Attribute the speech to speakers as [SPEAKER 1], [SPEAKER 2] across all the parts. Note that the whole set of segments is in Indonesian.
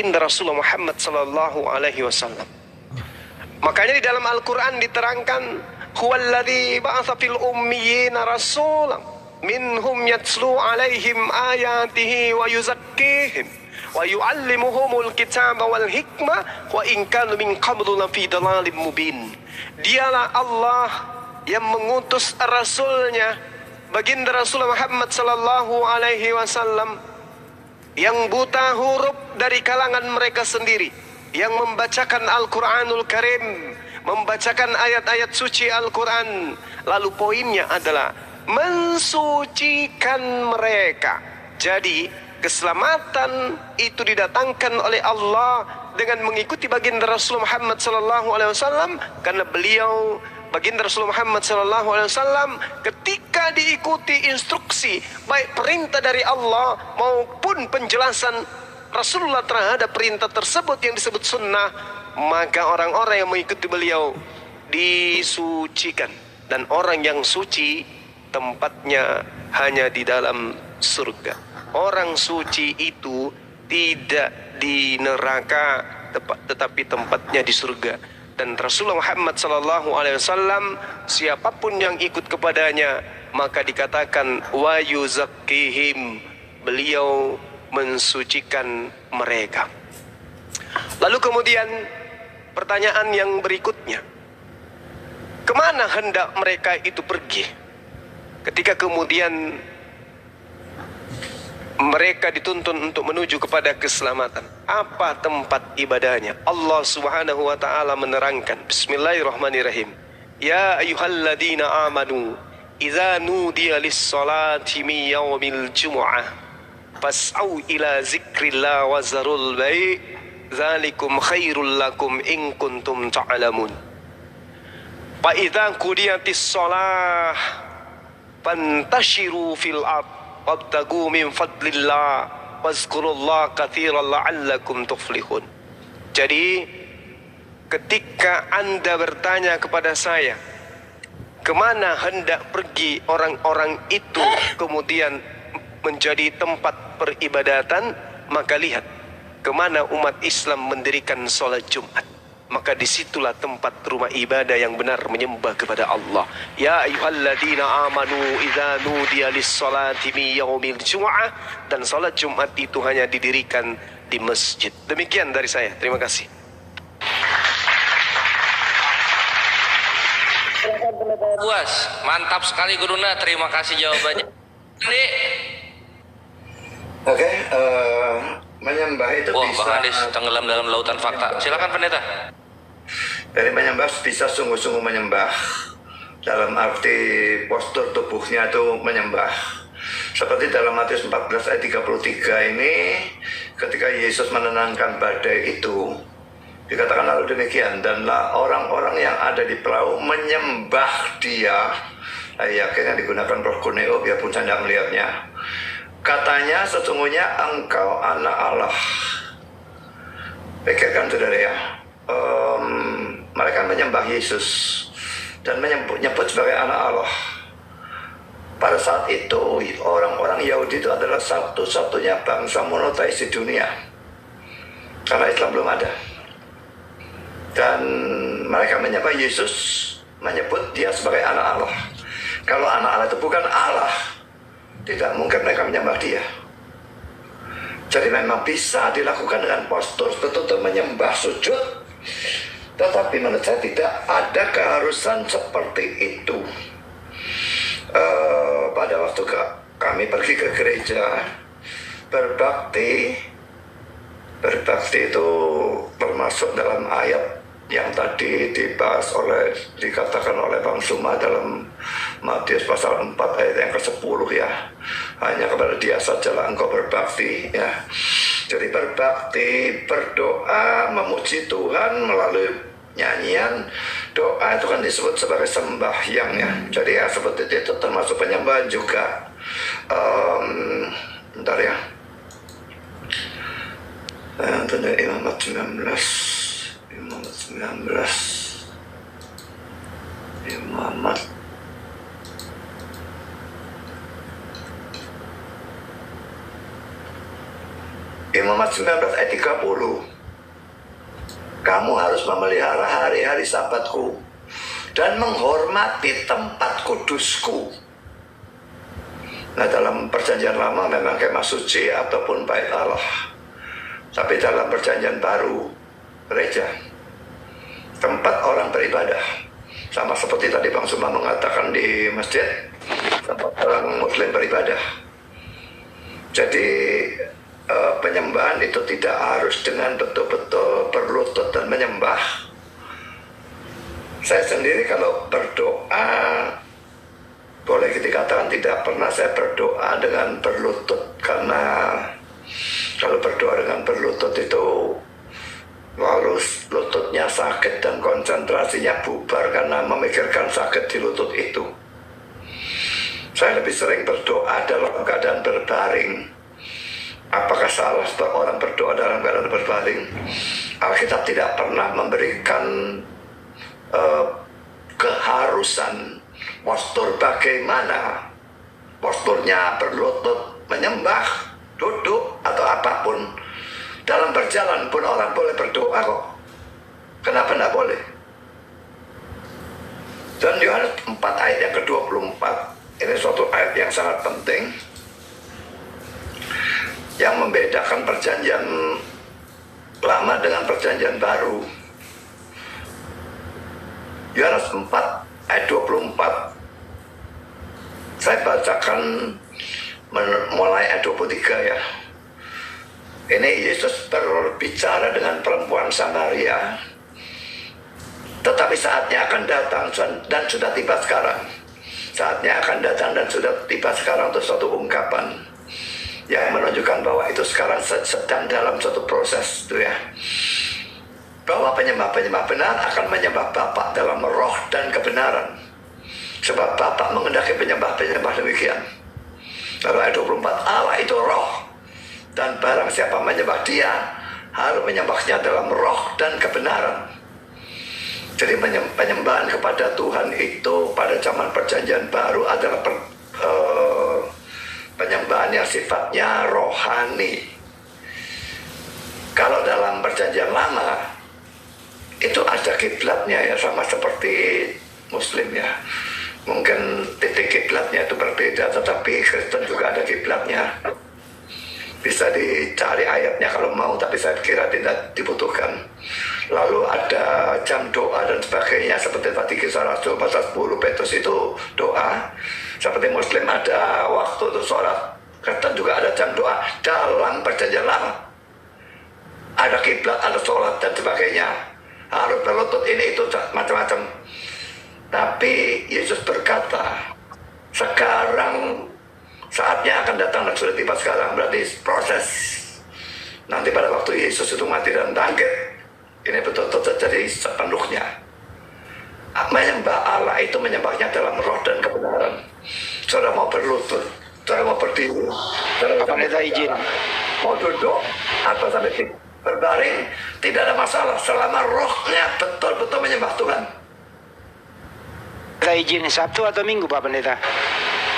[SPEAKER 1] baginda Rasulullah Muhammad sallallahu alaihi wasallam. Makanya di dalam Al-Quran diterangkan, huwallazi ba'atsa fil ummiyina rasulan minhum yatslu alaihim ayatihi wa yuzakkihim wa yu'allimuhumul kitaba wal hikmah wa in kanu min qablu lafi dhalalin mubin. Dialah Allah yang mengutus rasulnya baginda Rasulullah Muhammad sallallahu alaihi wasallam yang buta huruf dari kalangan mereka sendiri, yang membacakan Al-Quranul Karim, membacakan ayat-ayat suci Al-Quran. Lalu poinnya adalah mensucikan mereka. Jadi keselamatan itu didatangkan oleh Allah dengan mengikuti baginda Rasulullah Muhammad sallallahu alaihi wasallam, karena beliau baginda Rasulullah Muhammad sallallahu alaihi wasallam ketika diikuti instruksi baik perintah dari Allah maupun penjelasan Rasulullah terhadap perintah tersebut yang disebut sunnah, maka orang-orang yang mengikuti beliau disucikan. Dan orang yang suci tempatnya hanya di dalam surga. Orang suci itu tidak di neraka, tetapi tempatnya di surga. Dan Rasulullah Muhammad sallallahu alaihi wasallam, siapapun yang ikut kepadanya maka dikatakan wa yuzakkihim, beliau mensucikan mereka. Lalu kemudian pertanyaan yang berikutnya, kemana hendak mereka itu pergi ketika kemudian mereka dituntun untuk menuju kepada keselamatan? Apa tempat ibadahnya? Allah Subhanahu wa taala menerangkan, bismillahirrahmanirrahim, ya ayyuhalladzina amanu idza nudiya lis-salati min yaumil jumu'ah fas'au ila zikrillah wa zarul bai' dzalikum khairul lakum in kuntum ta'lamun. Fa idza qudiyatis shalah fantashiru fil ardh wabtagu min fadlillah wazkurullah katsiran la'allakum tuflihun. Jadi ketika Anda bertanya kepada saya, kemana hendak pergi orang-orang itu kemudian menjadi tempat peribadatan, maka lihat kemana umat Islam mendirikan sholat Jumat. Maka disitulah tempat rumah ibadah yang benar menyembah kepada Allah. Ya ayyuhalladzina amanu idza nudiya lis-salati min yaumil jumu'ah, dan salat Jumat itu hanya didirikan di masjid. Demikian dari saya. Terima kasih.
[SPEAKER 2] Puas, mantap sekali Guruna, terima kasih jawabannya. Andi.
[SPEAKER 3] Oke, menyembah itu
[SPEAKER 2] Wah,
[SPEAKER 3] bisa.
[SPEAKER 2] Bang Andis tenggelam dalam lautan fakta. Silakan pendeta.
[SPEAKER 3] Dari menyembah bisa sungguh-sungguh menyembah. Dalam arti postur tubuhnya itu menyembah. Seperti dalam Matius 14 ayat 33 ini, ketika Yesus menenangkan badai itu, dikatakan lalu demikian, danlah orang-orang yang ada di perahu menyembah dia. Saya yakin yang digunakan roh kuneo, biarpun saya tidak melihatnya. Katanya sesungguhnya engkau anak Allah. Pikirkan saudara ya, mereka menyembah Yesus dan menyebut sebagai anak Allah. Pada saat itu orang-orang Yahudi itu adalah satu-satunya bangsa monoteis di dunia, karena Islam belum ada. Dan mereka menyembah Yesus, menyebut dia sebagai anak Allah. Kalau anak Allah itu bukan Allah, tidak mungkin mereka menyembah dia. Jadi memang bisa dilakukan dengan postur tertutup menyembah sujud, tetapi menurut saya tidak ada keharusan seperti itu. Pada waktu kami pergi ke gereja berbakti itu termasuk dalam ayat yang tadi dikatakan oleh Bang Suma dalam Matius pasal 4 ayat yang ke-10 ya. Hanya kepada dia sajalah engkau berbakti ya. Jadi berbakti, berdoa, memuji Tuhan melalui nyanyian, doa itu kan disebut sebagai sembahyang ya. Jadi ya seperti itu termasuk penyembahan juga. Bentar ya. Tanda Imamat 19 Imamat Imamat 19 ayat 30. Kamu harus memelihara hari-hari sabatku dan menghormati tempat kudusku. Nah, dalam perjanjian lama memang kemah suci ataupun bait Allah. Tapi dalam perjanjian baru, gereja, tempat orang beribadah. Sama seperti tadi Bang Suma mengatakan di masjid, tempat orang muslim beribadah. Jadi penyembahan itu tidak harus dengan betul-betul berlutut dan menyembah. Saya sendiri kalau berdoa, boleh dikatakan tidak pernah saya berdoa dengan berlutut, karena kalau berdoa dengan berlutut itu lalu lututnya sakit dan konsentrasinya bubar karena memikirkan sakit di lutut itu. Saya lebih sering berdoa dalam keadaan berbaring. Apakah salah orang berdoa dalam keadaan berbaring? Alkitab tidak pernah memberikan keharusan postur bagaimana. Posturnya berlutut, menyembah, duduk, atau apapun. Dalam berjalan pun orang boleh berdoa kok. Kenapa tidak boleh? Dan Yohanes 4 ayat yang ke-24, ini suatu ayat yang sangat penting, yang membedakan perjanjian lama dengan perjanjian baru. Yohanes 4 ayat 24. Saya bacakan mulai ayat 23 ya. Ini Yesus berbicara dengan perempuan Samaria. Tetapi saatnya akan datang dan sudah tiba sekarang. Saatnya akan datang dan sudah tiba sekarang untuk suatu ungkapan yang menunjukkan bahwa itu sekarang sedang dalam suatu proses itu ya. Bahwa penyembah-penyembah benar akan menyembah Bapa dalam roh dan kebenaran. Sebab Bapa mengendaki penyembah-penyembah demikian. Lalu ayat 24, Allah itu roh. Dan barang siapa menyembah dia, harus menyembahnya dalam roh dan kebenaran. Jadi penyembahan kepada Tuhan itu pada zaman perjanjian baru adalah penyembahan yang sifatnya rohani. Kalau dalam perjanjian lama, itu ada kiblatnya ya, sama seperti Muslim ya. Mungkin titik kiblatnya itu berbeda, tetapi Kristen juga ada kiblatnya. Bisa dicari ayatnya kalau mau, tapi saya kira tidak dibutuhkan. Lalu ada jam doa dan sebagainya, seperti tadi Kisah Rasul pasal 10 Petrus itu doa. Seperti Muslim ada waktu untuk sholat, Kristen juga ada jam doa. Dalam perjanjian lama ada kiblat, ada sholat dan sebagainya, harus berlutut ini itu macam-macam. Tapi Yesus berkata, sekarang saatnya akan datang dan sudah tiba sekarang. Berarti proses nanti pada waktu Yesus itu mati dan bangkit, ini betul-betul terjadi sepenuhnya. Menyembah Allah itu menyembahnya dalam roh dan kebenaran. Saudara mau berlutut, saudara mau berdiri, saudara
[SPEAKER 4] Pendeta izin.
[SPEAKER 3] mau duduk atau sampai berbaring, tidak ada masalah selama rohnya betul-betul menyembah Tuhan.
[SPEAKER 4] Pendeta izin, Sabtu atau Minggu Pak Pendeta?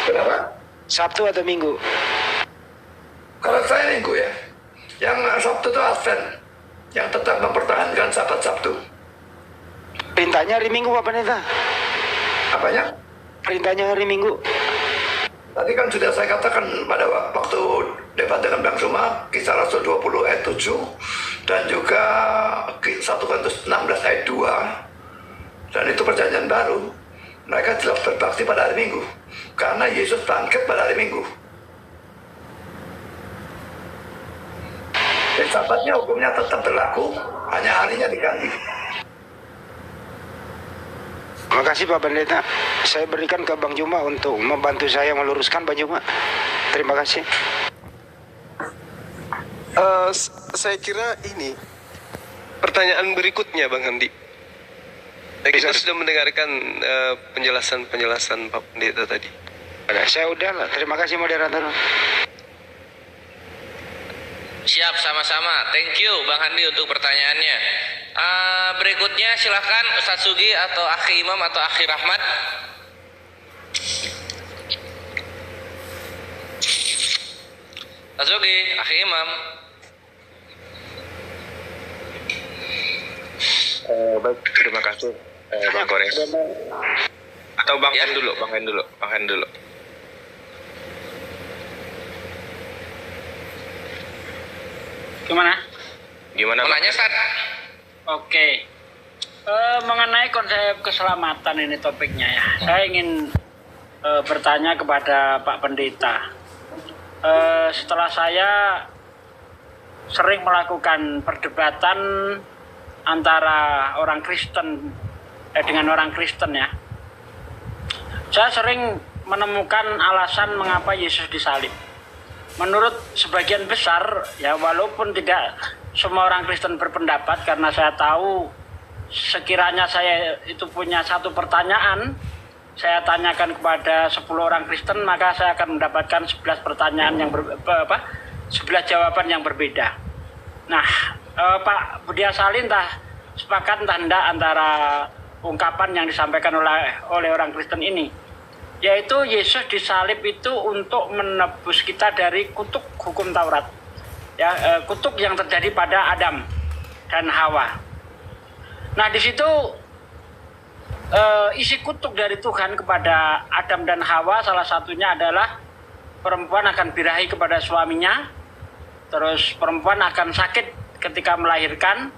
[SPEAKER 3] Kenapa?
[SPEAKER 4] Sabtu atau Minggu?
[SPEAKER 3] Kalau saya Minggu ya. Yang Sabtu itu Advent, yang tetap mempertahankan Sabat Sabtu.
[SPEAKER 4] Perintahnya hari Minggu Pak Pendeta.
[SPEAKER 3] Apanya?
[SPEAKER 4] Perintahnya hari Minggu.
[SPEAKER 3] Tadi kan sudah saya katakan pada waktu debat dengan Bang Suma, Kisah Rasul 20 ayat 7, dan juga 1 Korintus 16 ayat 2. Dan itu perjanjian baru. Mereka jelas berbakti pada hari Minggu, karena Yesus bangkit pada hari Minggu. Dan Sabatnya hukumnya tetap berlaku, hanya harinya diganti.
[SPEAKER 4] Terima kasih Pak Pendeta. Saya berikan ke Bang Juma untuk membantu saya meluruskan Bang Juma. Terima kasih.
[SPEAKER 1] Saya kira ini pertanyaan berikutnya Bang Handi. Kita sudah mendengarkan penjelasan Pak Pendeta tadi.
[SPEAKER 4] Saya udah lah. Terima kasih moderator.
[SPEAKER 2] Siap, sama-sama. Thank you Bang Handi untuk pertanyaannya. Berikutnya silahkan Ustadz Sugi atau Akhi Imam atau Akhi Rahmat. Ustadz Sugi, Akhi Imam.
[SPEAKER 5] Baik, terima kasih Bang Kores. Atau Bang
[SPEAKER 2] Ya.
[SPEAKER 5] Hen dulu, Bang Hen dulu.
[SPEAKER 6] Gimana?
[SPEAKER 5] Gimana
[SPEAKER 2] Mau
[SPEAKER 5] Bang?
[SPEAKER 2] nanya, Ustaz?
[SPEAKER 6] Oke. Mengenai konsep keselamatan ini topiknya ya. Saya ingin bertanya kepada Pak Pendeta. Setelah saya sering melakukan perdebatan antara orang Kristen dengan orang Kristen ya. Saya sering menemukan alasan mengapa Yesus disalib. Menurut sebagian besar ya, walaupun tidak semua orang Kristen berpendapat, karena saya tahu sekiranya saya itu punya satu pertanyaan, saya tanyakan kepada 10 orang Kristen, maka saya akan mendapatkan 11 pertanyaan yang 11 jawaban yang berbeda. Nah, Pak Budia Salin entah sepakat entah enggak antara ungkapan yang disampaikan oleh orang Kristen ini, yaitu Yesus disalib itu untuk menebus kita dari kutuk hukum Taurat, ya, kutuk yang terjadi pada Adam dan Hawa. Nah, di situ isi kutuk dari Tuhan kepada Adam dan Hawa salah satunya adalah perempuan akan birahi kepada suaminya, terus perempuan akan sakit ketika melahirkan,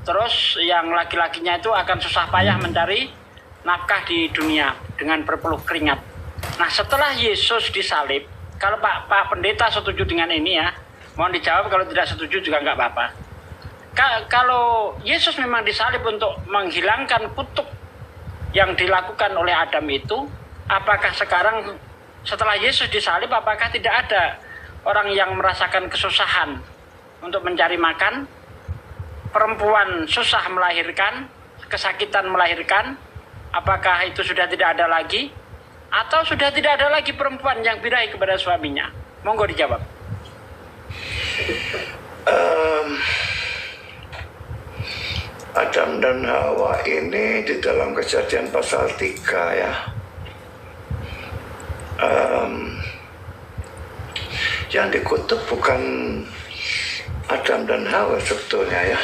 [SPEAKER 6] terus yang laki-lakinya itu akan susah payah mencari nafkah di dunia dengan berpeluh keringat. Nah, setelah Yesus disalib, kalau Pak Pendeta setuju dengan ini ya, mohon dijawab, kalau tidak setuju juga nggak apa-apa. Kalau Yesus memang disalib untuk menghilangkan kutuk yang dilakukan oleh Adam itu, apakah sekarang setelah Yesus disalib, apakah tidak ada orang yang merasakan kesusahan untuk mencari makan, perempuan susah melahirkan, kesakitan melahirkan, apakah itu sudah tidak ada lagi? Atau sudah tidak ada lagi perempuan yang birahi kepada suaminya? Monggo dijawab.
[SPEAKER 3] Adam dan Hawa ini di dalam Kejadian pasal 3 ya. Yang dikutuk bukan Adam dan Hawa sebetulnya ya.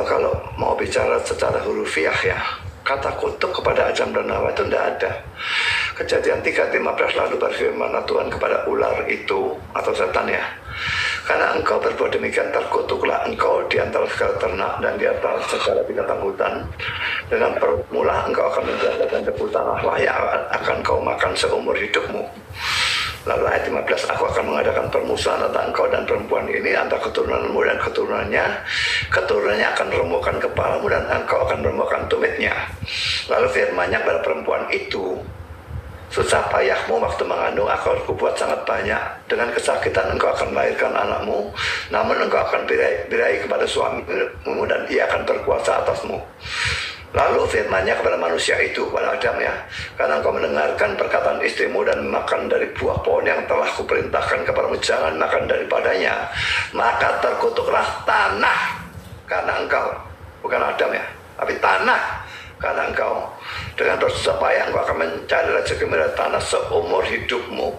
[SPEAKER 3] Kalau mau bicara secara hurufiah ya, kata kutuk kepada Adam dan Hawa itu tidak ada. Kejadian 3:15 lalu berfirman Tuhan kepada ular itu atau setan ya, karena engkau berbuat demikian, terkutuklah engkau di antara segala ternak dan di antara segala binatang hutan. Dengan perutmu lah engkau akan menjadikan debu tanah lah yang akan kau makan seumur hidupmu. Lalu ayat 15, aku akan mengadakan permusuhan antara engkau dan perempuan ini, antara keturunanmu dan keturunannya. Keturunannya akan meremukkan kepalamu dan engkau akan meremukkan tumitnya. Lalu firman-Nya kepada perempuan itu, susah payahmu waktu mengandung aku buat sangat banyak. Dengan kesakitan engkau akan melahirkan anakmu, namun engkau akan birahi kepada suamimu dan ia akan berkuasa atasmu. Lalu firman-Nya kepada manusia itu, kepada Adam ya, karena engkau mendengarkan perkataan istrimu dan makan dari buah pohon yang telah kuperintahkan kepadamu jangan makan daripadanya, maka terkutuklah tanah karena engkau, bukan Adam ya, tapi tanah karena engkau dengan bersusah payah engkau akan mencari rezeki dari tanah seumur hidupmu.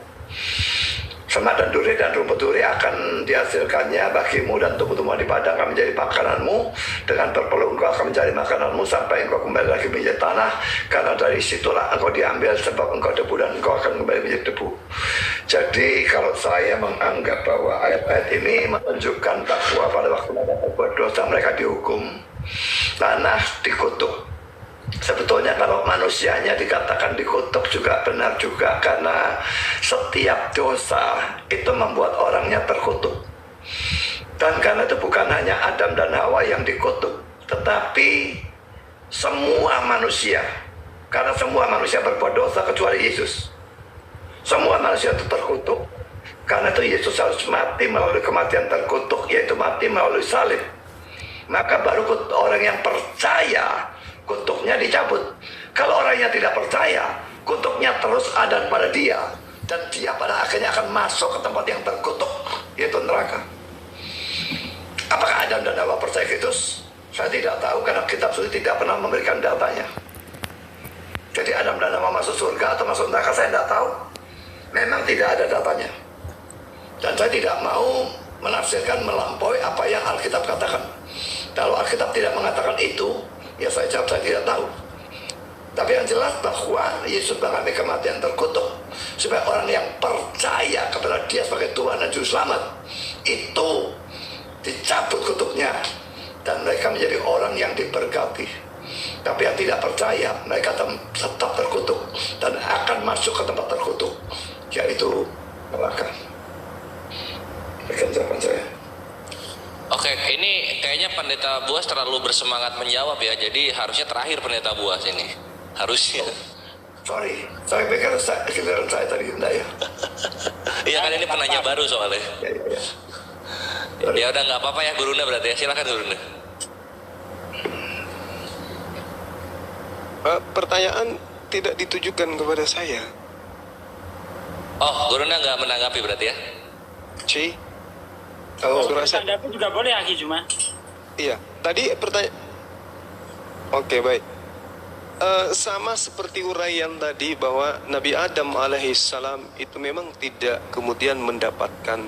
[SPEAKER 3] Semak dan duri dan rumput duri akan dihasilkannya bagimu, dan tumbuh-tumbuhan di padang akan menjadi makananmu. Dengan berpeluh engkau akan mencari makananmu sampai engkau kembali lagi menjadi tanah, karena dari situlah engkau diambil, sebab engkau debu dan engkau akan kembali menjadi debu. Jadi kalau saya menganggap bahwa ayat-ayat ini menunjukkan bahwa pada waktu mereka berbuat dosa mereka dihukum, tanah dikutuk. Sebetulnya kalau manusianya dikatakan dikutuk juga benar juga, karena setiap dosa itu membuat orangnya terkutuk. Dan karena itu bukan hanya Adam dan Hawa yang dikutuk, tetapi semua manusia. Karena semua manusia berbuat dosa kecuali Yesus. Semua manusia itu terkutuk. Karena itu Yesus harus mati melalui kematian terkutuk, yaitu mati melalui salib. Maka baru orang yang percaya kutuknya dicabut. Kalau orangnya tidak percaya, kutuknya terus ada pada dia, dan dia pada akhirnya akan masuk ke tempat yang terkutuk, yaitu neraka. Apakah Adam dan Hawa percaya Kristus? Saya tidak tahu, karena kitab suci tidak pernah memberikan datanya. Jadi Adam dan Hawa masuk surga atau masuk neraka, saya tidak tahu. Memang tidak ada datanya. Dan saya tidak mau menafsirkan melampaui apa yang Alkitab katakan. Kalau Alkitab tidak mengatakan itu, ya saya jawab saya tidak tahu. Tapi yang jelas bahwa Yesus mengalami kematian terkutuk supaya orang yang percaya kepada Dia sebagai Tuhan dan Juru Selamat itu dicabut kutuknya dan mereka menjadi orang yang diberkati. Tapi yang tidak percaya, mereka tetap terkutuk dan akan masuk ke tempat terkutuk, yaitu neraka. Demikian jawaban saya.
[SPEAKER 2] Oke, ini kayaknya Pendeta Buas terlalu bersemangat menjawab ya. Jadi harusnya terakhir Pendeta Buas ini. Harusnya.
[SPEAKER 3] Sorry, saya pikir giliran saya tadi enggak ya.
[SPEAKER 2] Iya kan ini penanya baru soalnya.
[SPEAKER 3] Ya.
[SPEAKER 2] Ya udah nggak apa-apa ya Gurunda berarti ya. Silakan Gurunda.
[SPEAKER 1] Pertanyaan tidak ditujukan kepada saya.
[SPEAKER 2] Oh, Gurunda nggak menanggapi berarti ya?
[SPEAKER 1] C.
[SPEAKER 3] Oh,
[SPEAKER 1] Surasa.
[SPEAKER 6] Anda pun juga boleh Aki cuma.
[SPEAKER 1] Iya, tadi pertanyaan. Oke, baik. Sama seperti uraian tadi bahwa Nabi Adam alaihissalam itu memang tidak kemudian mendapatkan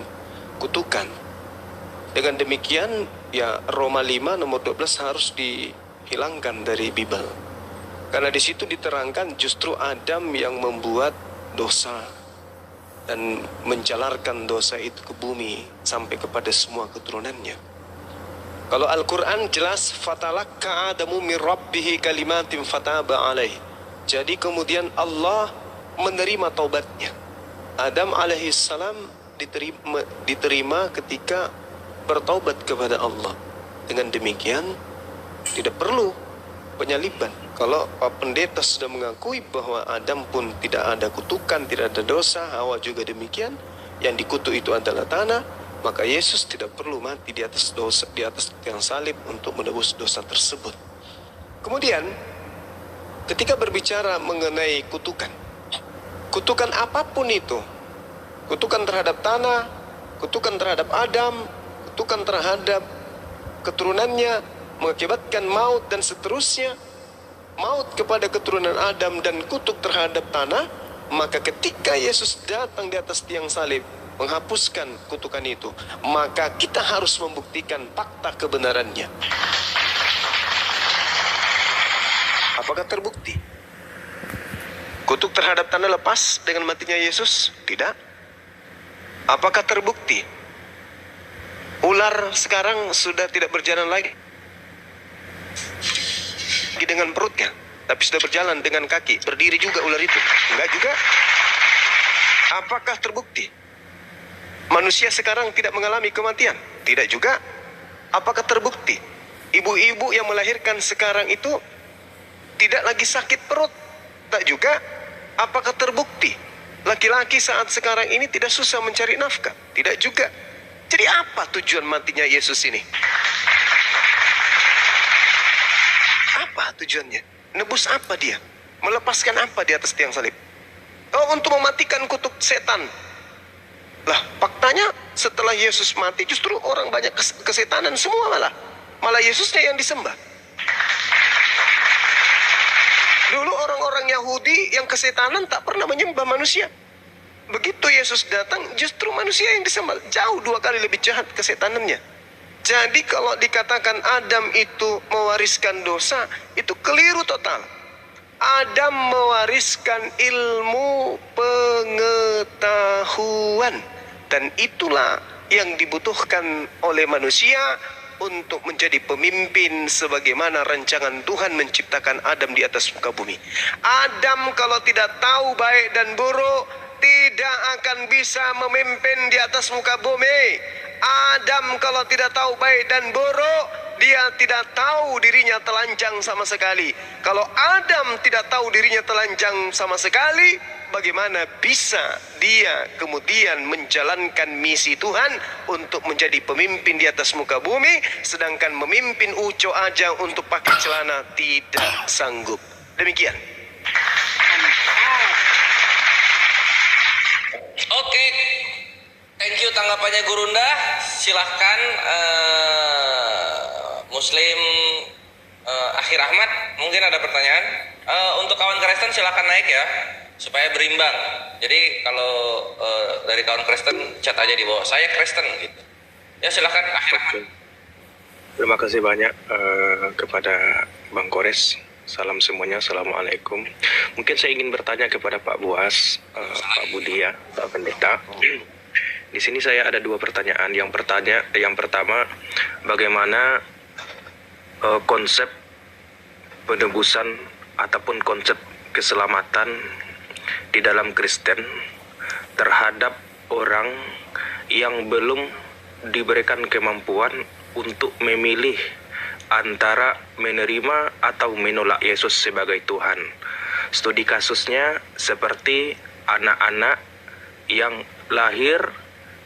[SPEAKER 1] kutukan. Dengan demikian, ya Roma 5 nomor 12 harus dihilangkan dari Bible. Karena di situ diterangkan justru Adam yang membuat dosa dan menjalarkan dosa itu ke bumi sampai kepada semua keturunannya. Kalau Al-Quran jelas fatalakka Adamu min rabbihi kalimatin fataba alaih. Jadi kemudian Allah menerima taubatnya. Adam alaihissalam diterima ketika bertaubat kepada Allah. Dengan demikian tidak perlu penyaliban. Kalau Pak Pendeta sudah mengakui bahwa Adam pun tidak ada kutukan, tidak ada dosa, Hawa juga demikian, yang dikutuk itu adalah tanah, maka Yesus tidak perlu mati di atas dosa, di atas tiang salib untuk menebus dosa tersebut. Kemudian ketika berbicara mengenai kutukan apapun itu, kutukan terhadap tanah, kutukan terhadap Adam, kutukan terhadap keturunannya mengakibatkan maut dan seterusnya, maut kepada keturunan Adam dan kutuk terhadap tanah, maka ketika Yesus datang di atas tiang salib menghapuskan kutukan itu, maka kita harus membuktikan fakta kebenarannya. Apakah terbukti? Kutuk terhadap tanah lepas dengan matinya Yesus? Tidak. Apakah terbukti? Ular sekarang sudah tidak berjalan lagi dengan perutnya, tapi sudah berjalan dengan kaki, berdiri juga ular itu? Enggak juga. Apakah terbukti manusia sekarang tidak mengalami kematian? Tidak juga. Apakah terbukti ibu-ibu yang melahirkan sekarang itu tidak lagi sakit perut? Tak juga. Apakah terbukti laki-laki saat sekarang ini tidak susah mencari nafkah? Tidak juga. Jadi apa tujuan matinya Yesus ini? Apa tujuannya? Nebus apa dia? Melepaskan apa di atas tiang salib? Oh, untuk mematikan kutuk setan. Lah, faktanya setelah Yesus mati justru orang banyak kesetanan semua malah Yesusnya yang disembah. Dulu orang-orang Yahudi yang kesetanan tak pernah menyembah manusia. Begitu Yesus datang justru manusia yang disembah. Jauh 2 kali lebih jahat kesetanannya. Jadi kalau dikatakan Adam itu mewariskan dosa, itu keliru total. Adam mewariskan ilmu pengetahuan, dan itulah yang dibutuhkan oleh manusia untuk menjadi pemimpin sebagaimana rancangan Tuhan menciptakan Adam di atas muka bumi. Adam kalau tidak tahu baik dan buruk, tidak akan bisa memimpin di atas muka bumi. Adam kalau tidak tahu baik dan buruk, dia tidak tahu dirinya telanjang sama sekali. Kalau Adam tidak tahu dirinya telanjang sama sekali, bagaimana bisa dia kemudian menjalankan misi Tuhan untuk menjadi pemimpin di atas muka bumi, sedangkan memimpin Uco aja untuk pakai celana tidak sanggup. Demikian.
[SPEAKER 2] Oke, thank you tanggapannya Gurunda. Silahkan Muslim Akhir Ahmad, mungkin ada pertanyaan. Untuk kawan Kristen silahkan naik ya, supaya berimbang. Jadi kalau dari kawan Kristen chat aja di bawah, saya Kristen gitu. Ya silahkan Akhir Ahmad.
[SPEAKER 5] Terima kasih banyak kepada Bang Kores. Salam semuanya, Assalamualaikum. Mungkin saya ingin bertanya kepada Pak Buas, Pak Budi ya, Pak Pendeta. Di sini saya ada dua pertanyaan. Yang pertama, bagaimana konsep penebusan ataupun konsep keselamatan di dalam Kristen terhadap orang yang belum diberikan kemampuan untuk memilih antara menerima atau menolak Yesus sebagai Tuhan. Studi kasusnya seperti anak-anak yang lahir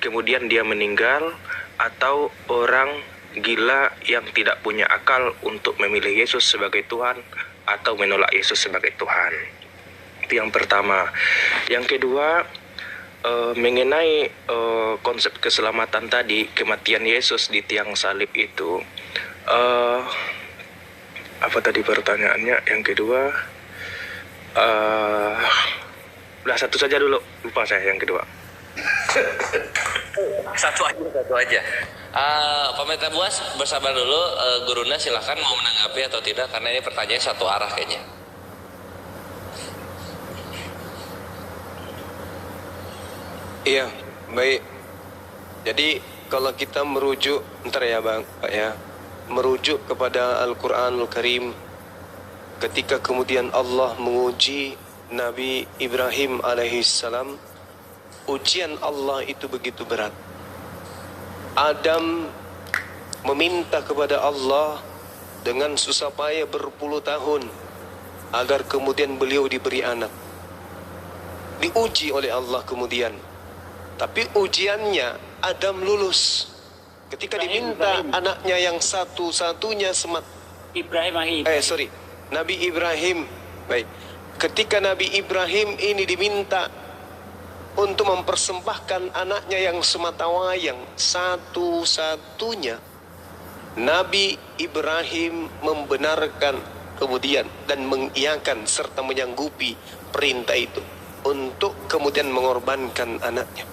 [SPEAKER 5] kemudian dia meninggal, atau orang gila yang tidak punya akal untuk memilih Yesus sebagai Tuhan atau menolak Yesus sebagai Tuhan. Itu yang pertama. Yang kedua, mengenai konsep keselamatan tadi, kematian Yesus di tiang salib itu, apa tadi pertanyaannya? Yang kedua, udah satu saja dulu, lupa saya yang kedua.
[SPEAKER 2] Satu aja. Pemerintah Buas bersabar dulu. Guruna silahkan mau menanggapi atau tidak, karena ini pertanyaan satu arah kayaknya.
[SPEAKER 7] Iya, baik. Jadi kalau kita merujuk, ntar ya Bang, Pak ya, merujuk kepada Al-Quranul Karim, ketika kemudian Allah menguji Nabi Ibrahim alaihissalam, ujian Allah itu begitu berat. Adam meminta kepada Allah dengan susah payah berpuluh tahun agar kemudian beliau diberi anak. Diuji oleh Allah kemudian. Tapi ujiannya Adam lulus. Ketika diminta anaknya yang satu-satunya Nabi Ibrahim. Baik. Ketika Nabi Ibrahim ini diminta untuk mempersembahkan anaknya yang sematawayang satu-satunya, Nabi Ibrahim membenarkan kemudian dan mengiyakan serta menyanggupi perintah itu untuk kemudian mengorbankan anaknya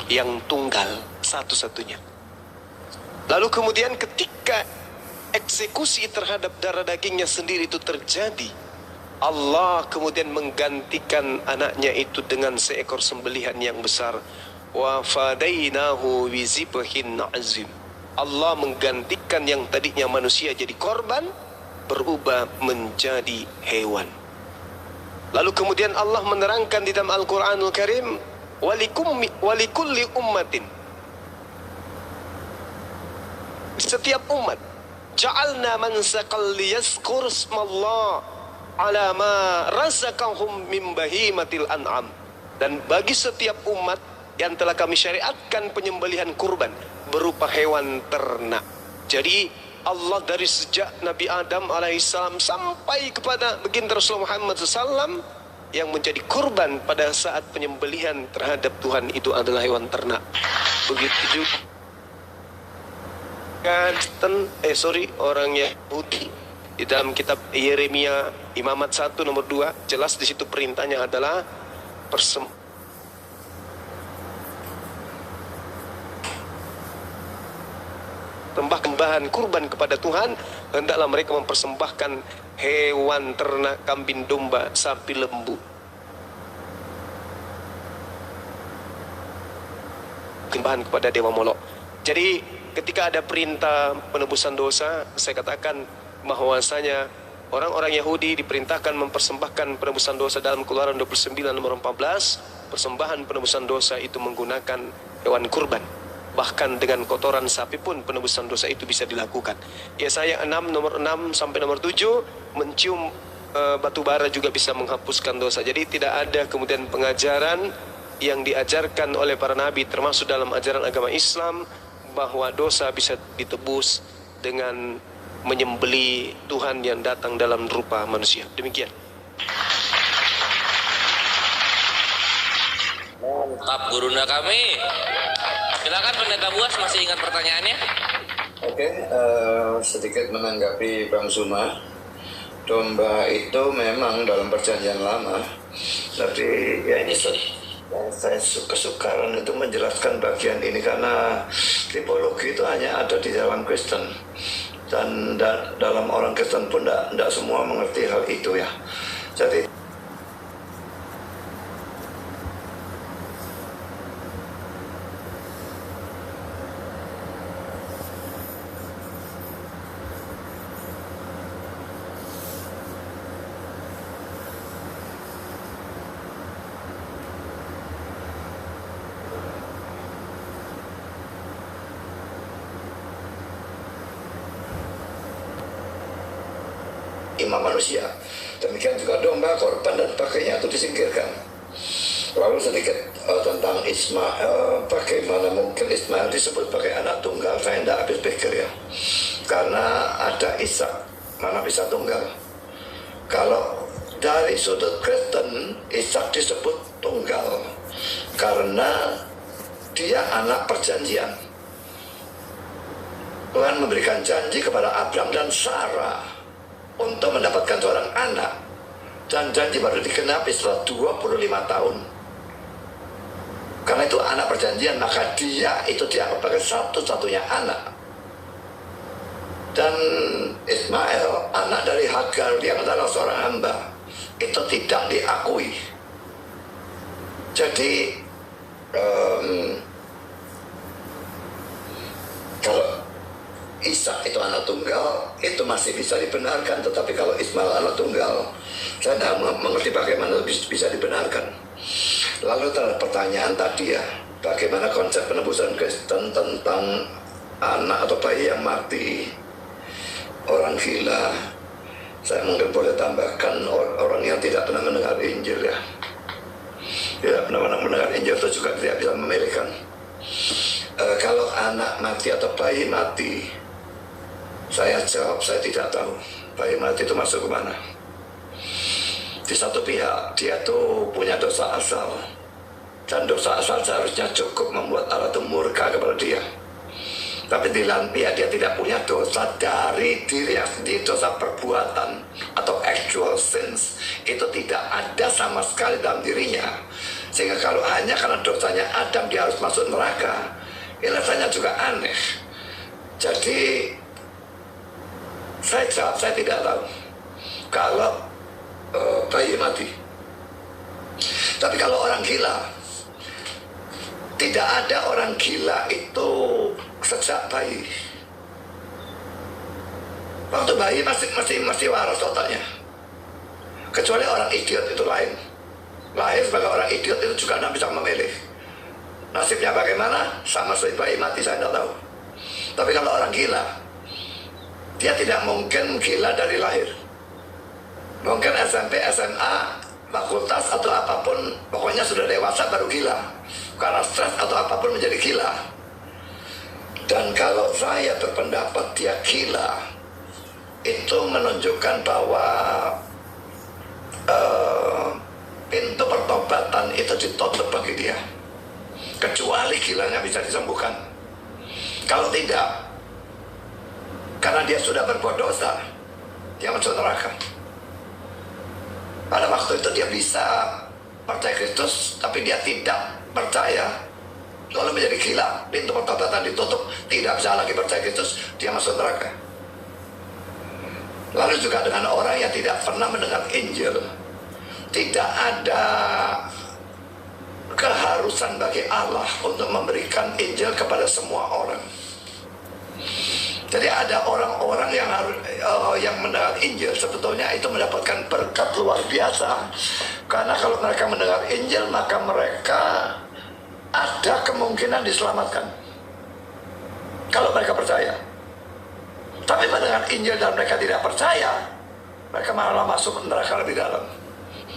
[SPEAKER 7] yang tunggal satu-satunya. Lalu kemudian ketika eksekusi terhadap darah dagingnya sendiri itu terjadi, Allah kemudian menggantikan anaknya itu dengan seekor sembelihan yang besar. Wa fadainahu bi zibhin azim. Allah menggantikan yang tadinya manusia jadi korban berubah menjadi hewan. Lalu kemudian Allah menerangkan di dalam Al-Quranul Karim, walikulli ummatin, setiap umat, ja'alna mansaqal liyazkur ismallah ala ma razaqahum min bahimatil an'am. Dan bagi setiap umat yang telah kami syariatkan penyembelihan kurban berupa hewan ternak. Jadi Allah dari sejak Nabi Adam alaihissalam sampai kepada baginda Rasulullah Muhammad SAW, yang menjadi kurban pada saat penyembelihan terhadap Tuhan itu adalah hewan ternak. Begitu juga orang Yahudi di dalam kitab Yeremia Imamat 1 nomor 2, jelas di situ perintahnya adalah persembahkan kurban kepada Tuhan, hendaklah mereka mempersembahkan hewan ternak, kambing domba, sapi lembu. Sembahan kepada Dewa Molok. Jadi ketika ada perintah penebusan dosa, saya katakan bahwasanya orang-orang Yahudi diperintahkan mempersembahkan penebusan dosa dalam Keluaran 29 nomor 14. Persembahan penebusan dosa itu menggunakan hewan kurban. Bahkan dengan kotoran sapi pun penebusan dosa itu bisa dilakukan. Yesaya 6 nomor 6 sampai nomor 7, mencium batu bara juga bisa menghapuskan dosa. Jadi tidak ada kemudian pengajaran yang diajarkan oleh para nabi termasuk dalam ajaran agama Islam bahwa dosa bisa ditebus dengan menyembeli Tuhan yang datang dalam rupa manusia. Demikian.
[SPEAKER 2] Mantap guruna kami. Silakan Pendeta Buas, masih ingat pertanyaannya?
[SPEAKER 3] Oke, sedikit menanggapi Bang Zuma. Domba itu memang dalam perjanjian lama, tapi ya ini saya kesukaran itu menjelaskan bagian ini karena tipologi itu hanya ada di dalam Kristen. Dan dalam orang Kristen pun tidak semua mengerti hal itu ya. Jadi imam manusia. Demikian juga domba, korban dan pakainya itu disingkirkan. Lalu sedikit tentang Ismail, bagaimana mungkin Ismail disebut sebagai anak tunggal, saya tidak habis pikir ya. Karena ada Ishak, mana bisa tunggal. Kalau dari sudut Kristen, Ishak disebut tunggal karena dia anak perjanjian. Tuhan memberikan janji kepada Abraham dan Sarah untuk mendapatkan seorang anak, dan janji baru digenapi setelah 25 tahun. Karena itu anak perjanjian, maka dia itu dianggap sebagai satu-satunya anak. Dan Ismail, anak dari Hagar yang adalah seorang hamba, itu tidak diakui. Jadi kalau Ishak itu anak tunggal, itu masih bisa dibenarkan. Tetapi kalau Ismail anak tunggal, saya tidak mengerti bagaimana bisa dibenarkan. Lalu ada pertanyaan tadi ya, bagaimana konsep penebusan Kristen tentang anak atau bayi yang mati, orang gila. Saya mungkin boleh tambahkan orang yang tidak pernah mendengar Injil ya. Tidak pernah mendengar Injil itu juga tidak bisa memilihkan. Kalau anak mati atau bayi mati, saya jawab saya tidak tahu bayi mati itu masuk ke mana. Di satu pihak dia tuh punya dosa asal, dan dosa asal seharusnya cukup membuat Allah itu murka kepada dia. Tapi di lain pihak dia tidak punya dosa dari diri sendiri, dosa perbuatan atau actual sins itu tidak ada sama sekali dalam dirinya. Sehingga kalau hanya karena dosanya Adam dia harus masuk neraka, ini rasanya juga aneh. Jadi saya jawab saya tidak tahu kalau bayi mati. Tapi kalau orang gila, tidak ada orang gila itu sejak bayi. Waktu bayi masih waras otaknya. Kecuali orang idiot itu lain. Lahir sebagai orang idiot itu juga tidak bisa memilih. Nasibnya bagaimana? Sama seperti bayi mati saya tidak tahu. Tapi kalau orang gila, dia tidak mungkin gila dari lahir. Mungkin SMP, SMA, fakultas atau apapun, pokoknya sudah dewasa baru gila. Karena stres atau apapun menjadi gila. Dan kalau saya berpendapat dia gila, itu menunjukkan bahwa pintu pertobatan itu ditutup bagi dia. Kecuali gilanya bisa disembuhkan. Kalau tidak, karena dia sudah berbuat dosa, dia masuk neraka. Pada waktu itu dia bisa percaya Kristus, tapi dia tidak percaya, lalu menjadi gila. Pintu pertobatan ditutup, tidak bisa lagi percaya Kristus, dia masuk neraka. Lalu juga dengan orang yang tidak pernah mendengar Injil, tidak ada keharusan bagi Allah untuk memberikan Injil kepada semua orang. Jadi ada orang-orang yang mendengar Injil sebetulnya itu mendapatkan berkat luar biasa. Karena kalau mereka mendengar Injil, maka mereka ada kemungkinan diselamatkan. Kalau mereka percaya. Tapi mendengar Injil dan mereka tidak percaya, mereka malah masuk neraka lebih dalam.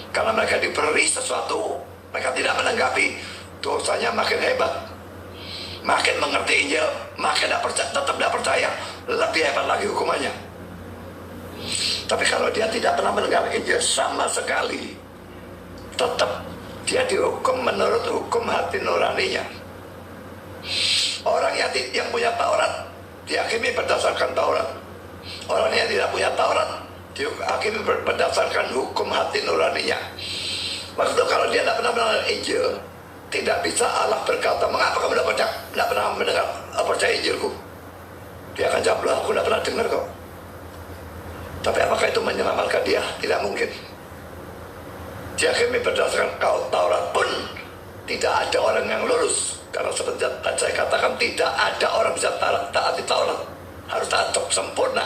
[SPEAKER 3] Karena mereka diberi sesuatu, mereka tidak menanggapi, dosanya makin hebat. Makin mengerti Injil, makin tetap tidak percaya, lebih hebat lagi hukumannya. Tapi kalau dia tidak pernah mendengar Injil sama sekali, tetap dia dihukum menurut hukum hati nuraninya. Orang yang punya Taurat dihakimi berdasarkan Taurat. Orang yang tidak punya Taurat dihakimi berdasarkan hukum hati nuraninya. Maksudnya kalau dia tidak pernah mendengar Injil, tidak bisa Allah berkata, mengapa kamu tidak pernah mendengar percaya Injilku? Dia akan Jablo aku tidak pernah dengar kok. Tapi apakah itu menyelamatkan dia? Tidak mungkin. Dihakimi berdasarkan Taurat pun tidak ada orang yang lulus. Karena seperti saya katakan, tidak ada orang bisa taati Taurat. Harus taat sempurna.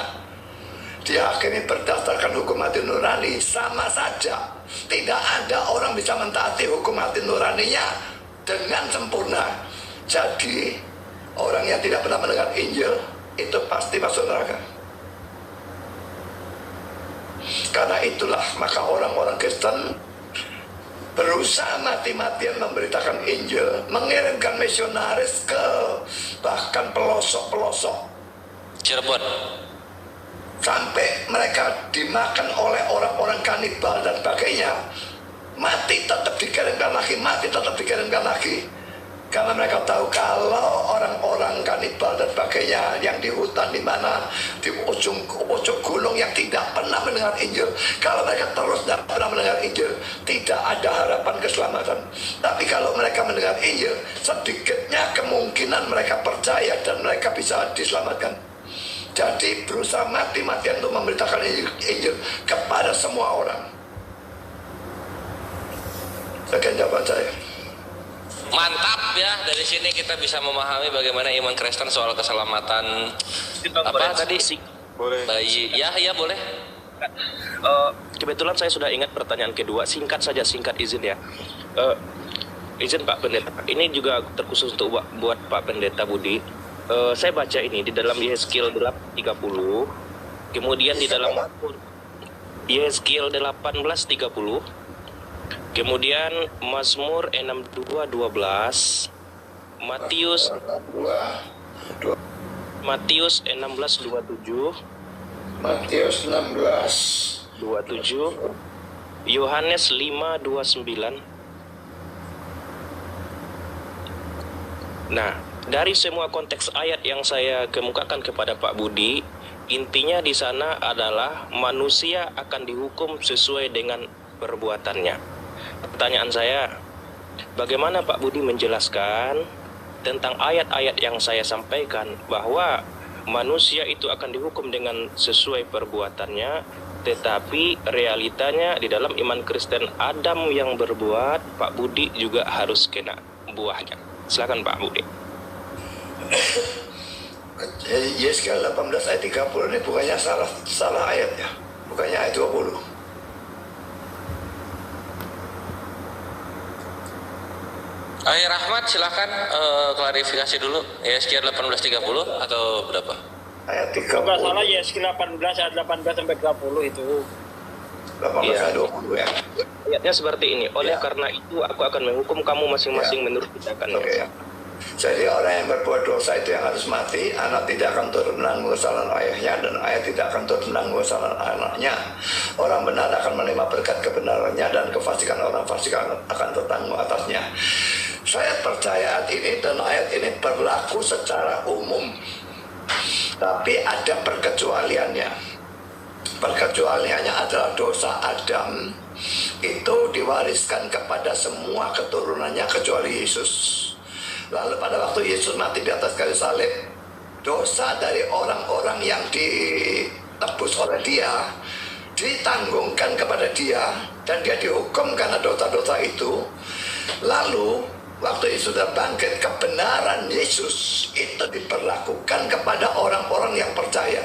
[SPEAKER 3] Dihakimi berdasarkan hukum hati nurani, sama saja. Tidak ada orang bisa mentaati hukum hati nuraninya dengan sempurna. Jadi orang yang tidak pernah mendengar Injil itu pasti masuk neraka. Karena itulah maka orang-orang Kristen berusaha mati-matian memberitakan Injil, mengirimkan misionaris ke bahkan pelosok-pelosok
[SPEAKER 2] Cirebon.
[SPEAKER 3] sampai mereka dimakan oleh orang-orang kanibal dan sebagainya. Mati tetap dikirimkan lagi, mati tetap dikirimkan lagi. Karena mereka tahu kalau orang-orang kanibal dan sebagainya yang di hutan, di mana di ujung gunung yang tidak pernah mendengar Injil, kalau mereka terus tidak pernah mendengar Injil, tidak ada harapan keselamatan. Tapi kalau mereka mendengar Injil, sedikitnya kemungkinan mereka percaya dan mereka bisa diselamatkan. Jadi berusaha mati-matian untuk memberitakan Injil kepada semua orang. Sekian jawaban saya.
[SPEAKER 2] Mantap ya, dari sini kita bisa memahami bagaimana iman Kristen soal keselamatan apa tadi
[SPEAKER 5] Boleh.
[SPEAKER 2] bayi. Ya boleh.
[SPEAKER 5] Kebetulan saya sudah ingat pertanyaan kedua. Singkat saja, singkat izin ya. Izin Pak Pendeta. Ini juga terkhusus untuk buat Pak Pendeta Budi. Saya baca ini di dalam Yehezkiel 8:30. Kemudian di dalam Yehezkiel 18:30. Kemudian Mazmur 62:12, Matius 16:27,
[SPEAKER 3] Matius 16:27,
[SPEAKER 5] Yohanes 5:29. Nah, dari semua konteks ayat yang saya kemukakan kepada Pak Budi, intinya di sana adalah manusia akan dihukum sesuai dengan perbuatannya. Pertanyaan saya, bagaimana Pak Budi menjelaskan tentang ayat-ayat yang saya sampaikan bahwa manusia itu akan dihukum dengan sesuai perbuatannya, tetapi realitanya di dalam iman Kristen Adam yang berbuat, Pak Budi juga harus kena buahnya. Silakan Pak Budi.
[SPEAKER 3] Yehezkiel 18 ayat 30 ini bukannya salah ayat ya, bukannya ayat 20.
[SPEAKER 2] Ayah Rahmat silakan klarifikasi dulu. Yehezkiel 18:30 atau berapa?
[SPEAKER 3] Ayat
[SPEAKER 6] Kalau nggak
[SPEAKER 3] 30.
[SPEAKER 6] salah ya sekitar 18 ayat 18 sampai 20 itu.
[SPEAKER 3] 18
[SPEAKER 5] Iya.
[SPEAKER 3] ayat 20 ya.
[SPEAKER 5] Ayatnya seperti ini. Oleh
[SPEAKER 3] Ya.
[SPEAKER 5] karena itu aku akan menghukum kamu masing-masing menurut tindakannya.
[SPEAKER 3] Oke ya. Jadi orang yang berbuat dosa itu yang harus mati. Anak tidak akan turut menanggung kesalahan ayahnya, dan ayah tidak akan turut menanggung kesalahan anaknya. Orang benar akan menerima berkat kebenarannya, dan kefasikan orang fasik akan tertanggung atasnya. Saya percaya ayat ini dan ayat ini berlaku secara umum, tapi ada perkecualiannya. Perkecualiannya adalah dosa Adam itu diwariskan kepada semua keturunannya kecuali Yesus. Lalu pada waktu Yesus mati di atas kayu salib, dosa dari orang-orang yang ditebus oleh dia ditanggungkan kepada dia, dan dia dihukum karena dosa-dosa itu. Lalu waktu Yesus sudah bangkit, kebenaran Yesus itu diperlakukan kepada orang-orang yang percaya.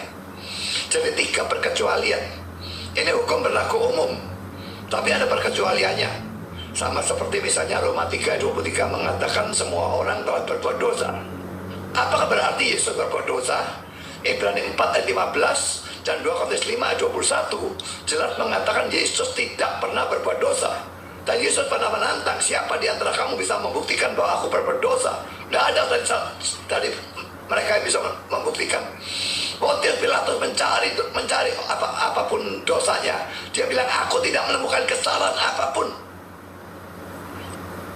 [SPEAKER 3] Jadi 3 perkecualian. Ini hukum berlaku umum, tapi ada perkecualiannya. Sama seperti misalnya Roma 3:23 mengatakan semua orang telah berbuat dosa. Apakah berarti Yesus berbuat dosa? Ibrani 4 ayat 15 dan 2 Korintus 5 ayat 21 jelas mengatakan Yesus tidak pernah berbuat dosa. Dan Yesus pernah menantang, siapa di antara kamu bisa membuktikan bahwa aku berbuat dosa? Tidak ada dari mereka yang bisa membuktikan. Pontius Pilatus mencari apapun dosanya. Dia bilang, aku tidak menemukan kesalahan apapun.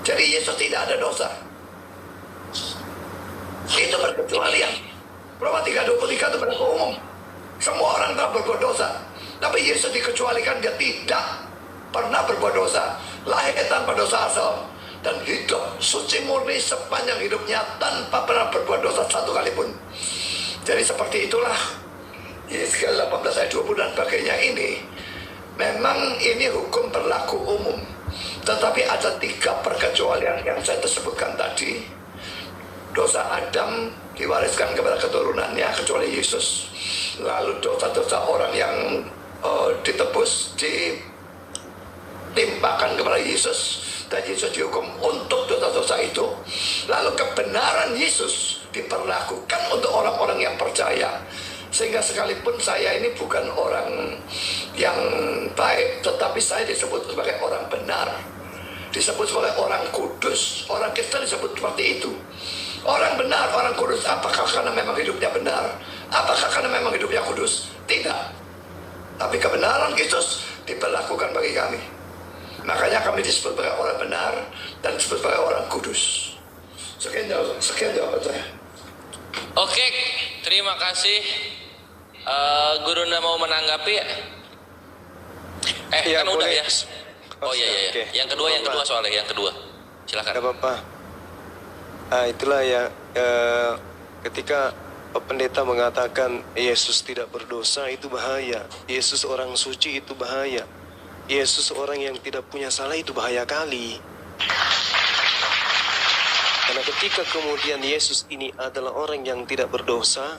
[SPEAKER 3] Jadi Yesus tidak ada dosa. Itu perkecualian. Roma 3:23 itu berlaku umum. Semua orang telah berbuat dosa. Tapi Yesus dikecualikan, dia tidak pernah berbuat dosa. Lahir tanpa dosa asal. Dan hidup suci murni sepanjang hidupnya tanpa pernah berbuat dosa satu kali pun. Jadi seperti itulah Yeskiel 18 ayat 20 dan bagainya ini. Memang ini hukum berlaku umum, tetapi ada 3 perkecualian yang saya sebutkan tadi. Dosa Adam diwariskan kepada keturunannya kecuali Yesus. Lalu dosa-dosa orang yang ditebus ditimpakan kepada Yesus, dan Yesus dihukum untuk dosa-dosa itu. Lalu kebenaran Yesus diperlakukan untuk orang-orang yang percaya. Sehingga sekalipun saya ini bukan orang yang baik, tetapi saya disebut sebagai orang benar, disebut sebagai orang kudus. Orang Kristen disebut seperti itu. Orang benar, orang kudus. Apakah karena memang hidupnya benar? Apakah karena memang hidupnya kudus? Tidak. Tapi kebenaran Yesus diperlakukan bagi kami. Makanya kami disebut sebagai orang benar dan disebut sebagai orang kudus. Sekian jawaban saya.
[SPEAKER 2] Oke, terima kasih. Gurunda mau menanggapi ya?
[SPEAKER 7] Ya,
[SPEAKER 2] Kan udah
[SPEAKER 7] boleh.
[SPEAKER 2] ya. Oh iya.
[SPEAKER 7] Oke.
[SPEAKER 2] Yang kedua soalnya yang kedua. Silakan.
[SPEAKER 7] Tidak apa-apa. Itulah ya, ketika pendeta mengatakan Yesus tidak berdosa, itu bahaya. Yesus orang suci, itu bahaya. Yesus orang yang tidak punya salah, itu bahaya kali. Karena ketika kemudian Yesus ini adalah orang yang tidak berdosa,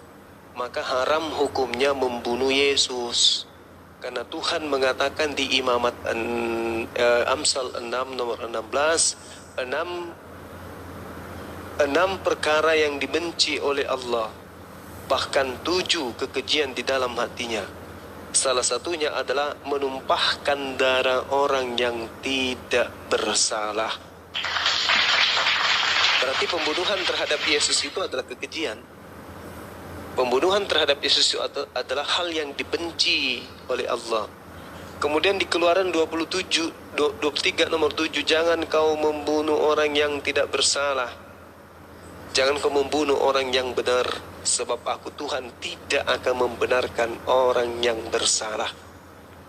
[SPEAKER 7] maka haram hukumnya membunuh Yesus. Karena Tuhan mengatakan di Imamat Amsal 6 nomor 16, 6 perkara yang dibenci oleh Allah, bahkan 7 kekejian di dalam hatinya. Salah satunya adalah menumpahkan darah orang yang tidak bersalah. Berarti pembunuhan terhadap Yesus itu adalah kekejian. Pembunuhan terhadap Yesus itu adalah hal yang dibenci oleh Allah. Kemudian di Keluaran 23 nomor 7, jangan kau membunuh orang yang tidak bersalah. Jangan kau membunuh orang yang benar, sebab aku Tuhan tidak akan membenarkan orang yang bersalah.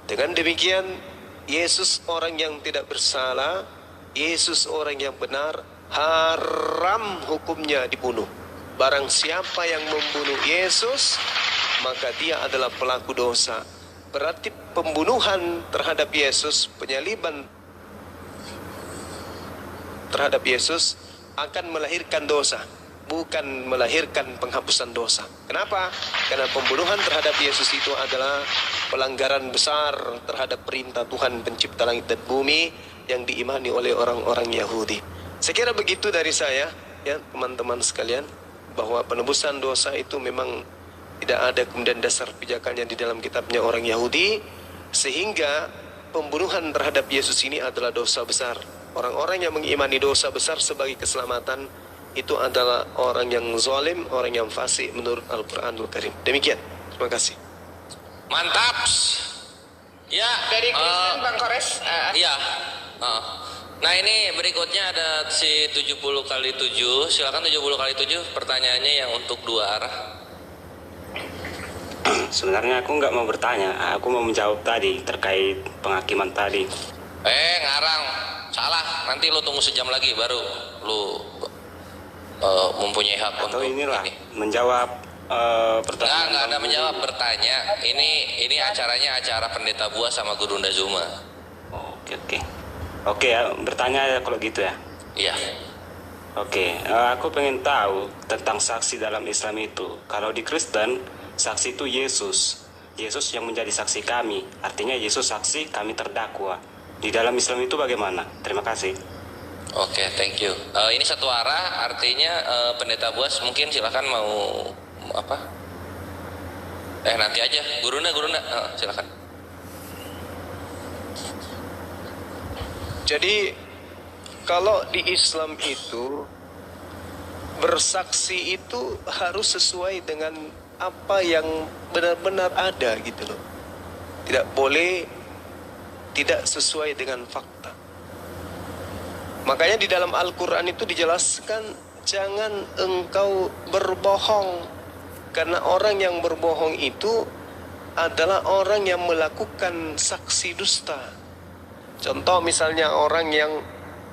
[SPEAKER 7] Dengan demikian, Yesus orang yang tidak bersalah, Yesus orang yang benar, haram hukumnya dibunuh. Barang siapa yang membunuh Yesus, maka dia adalah pelaku dosa. Berarti pembunuhan terhadap Yesus, penyaliban terhadap Yesus akan melahirkan dosa, bukan melahirkan penghapusan dosa. Kenapa? Karena pembunuhan terhadap Yesus itu adalah pelanggaran besar terhadap perintah Tuhan pencipta langit dan bumi yang diimani oleh orang-orang Yahudi. Saya kira begitu dari saya, ya teman-teman sekalian, bahwa penebusan dosa itu memang tidak ada kemudian dasar pijakannya di dalam kitabnya orang Yahudi, sehingga pembunuhan terhadap Yesus ini adalah dosa besar. Orang-orang yang mengimani dosa besar sebagai keselamatan itu adalah orang yang zalim, orang yang fasik menurut Al-Quranul Karim. Demikian. Terima kasih.
[SPEAKER 2] Mantap. Ya.
[SPEAKER 1] Dari Kristen, Bang Kores.
[SPEAKER 2] Iya. Nah ini berikutnya ada si 70 kali 7. Silakan 70 kali 7. Pertanyaannya yang untuk 2 arah.
[SPEAKER 8] Sebenarnya aku nggak mau bertanya, aku mau menjawab tadi terkait penghakiman tadi.
[SPEAKER 2] Ngarang. Salah. Nanti lu tunggu sejam lagi baru lu mempunyai hak
[SPEAKER 8] Atau
[SPEAKER 2] untuk
[SPEAKER 8] inilah
[SPEAKER 2] ini.
[SPEAKER 8] menjawab pertanyaan.
[SPEAKER 2] Nggak ada menjawab, bertanya. Ini acaranya acara Pendeta Buas sama Gurunda Zuma.
[SPEAKER 8] Oke ya, bertanya ya kalau gitu ya.
[SPEAKER 2] Iya.
[SPEAKER 8] Oke, aku pengen tahu tentang saksi dalam Islam itu. Kalau di Kristen, saksi itu Yesus. Yesus yang menjadi saksi kami. Artinya Yesus saksi, kami terdakwa. Di dalam Islam itu bagaimana? Terima kasih.
[SPEAKER 2] Oke, thank you. Ini satu arah, artinya Pendeta Buas mungkin silakan mau apa? Nanti aja. Gurunda, silakan.
[SPEAKER 7] Jadi kalau di Islam itu bersaksi itu harus sesuai dengan apa yang benar-benar ada gitu loh. Tidak boleh tidak sesuai dengan fakta. Makanya di dalam Al-Quran itu dijelaskan jangan engkau berbohong, karena orang yang berbohong itu adalah orang yang melakukan saksi dusta. Contoh misalnya orang yang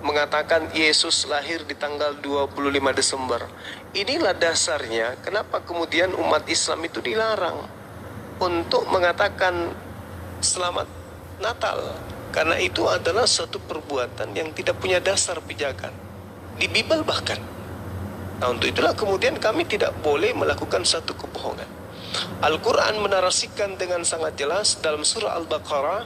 [SPEAKER 7] mengatakan Yesus lahir di tanggal 25 Desember. inilah dasarnya kenapa kemudian umat Islam itu dilarang untuk mengatakan selamat Natal, karena itu adalah suatu perbuatan yang tidak punya dasar pijakan di Bible bahkan. Nah, untuk itulah kemudian kami tidak boleh melakukan satu kebohongan. Al-Quran menarasikan dengan sangat jelas dalam surah Al-Baqarah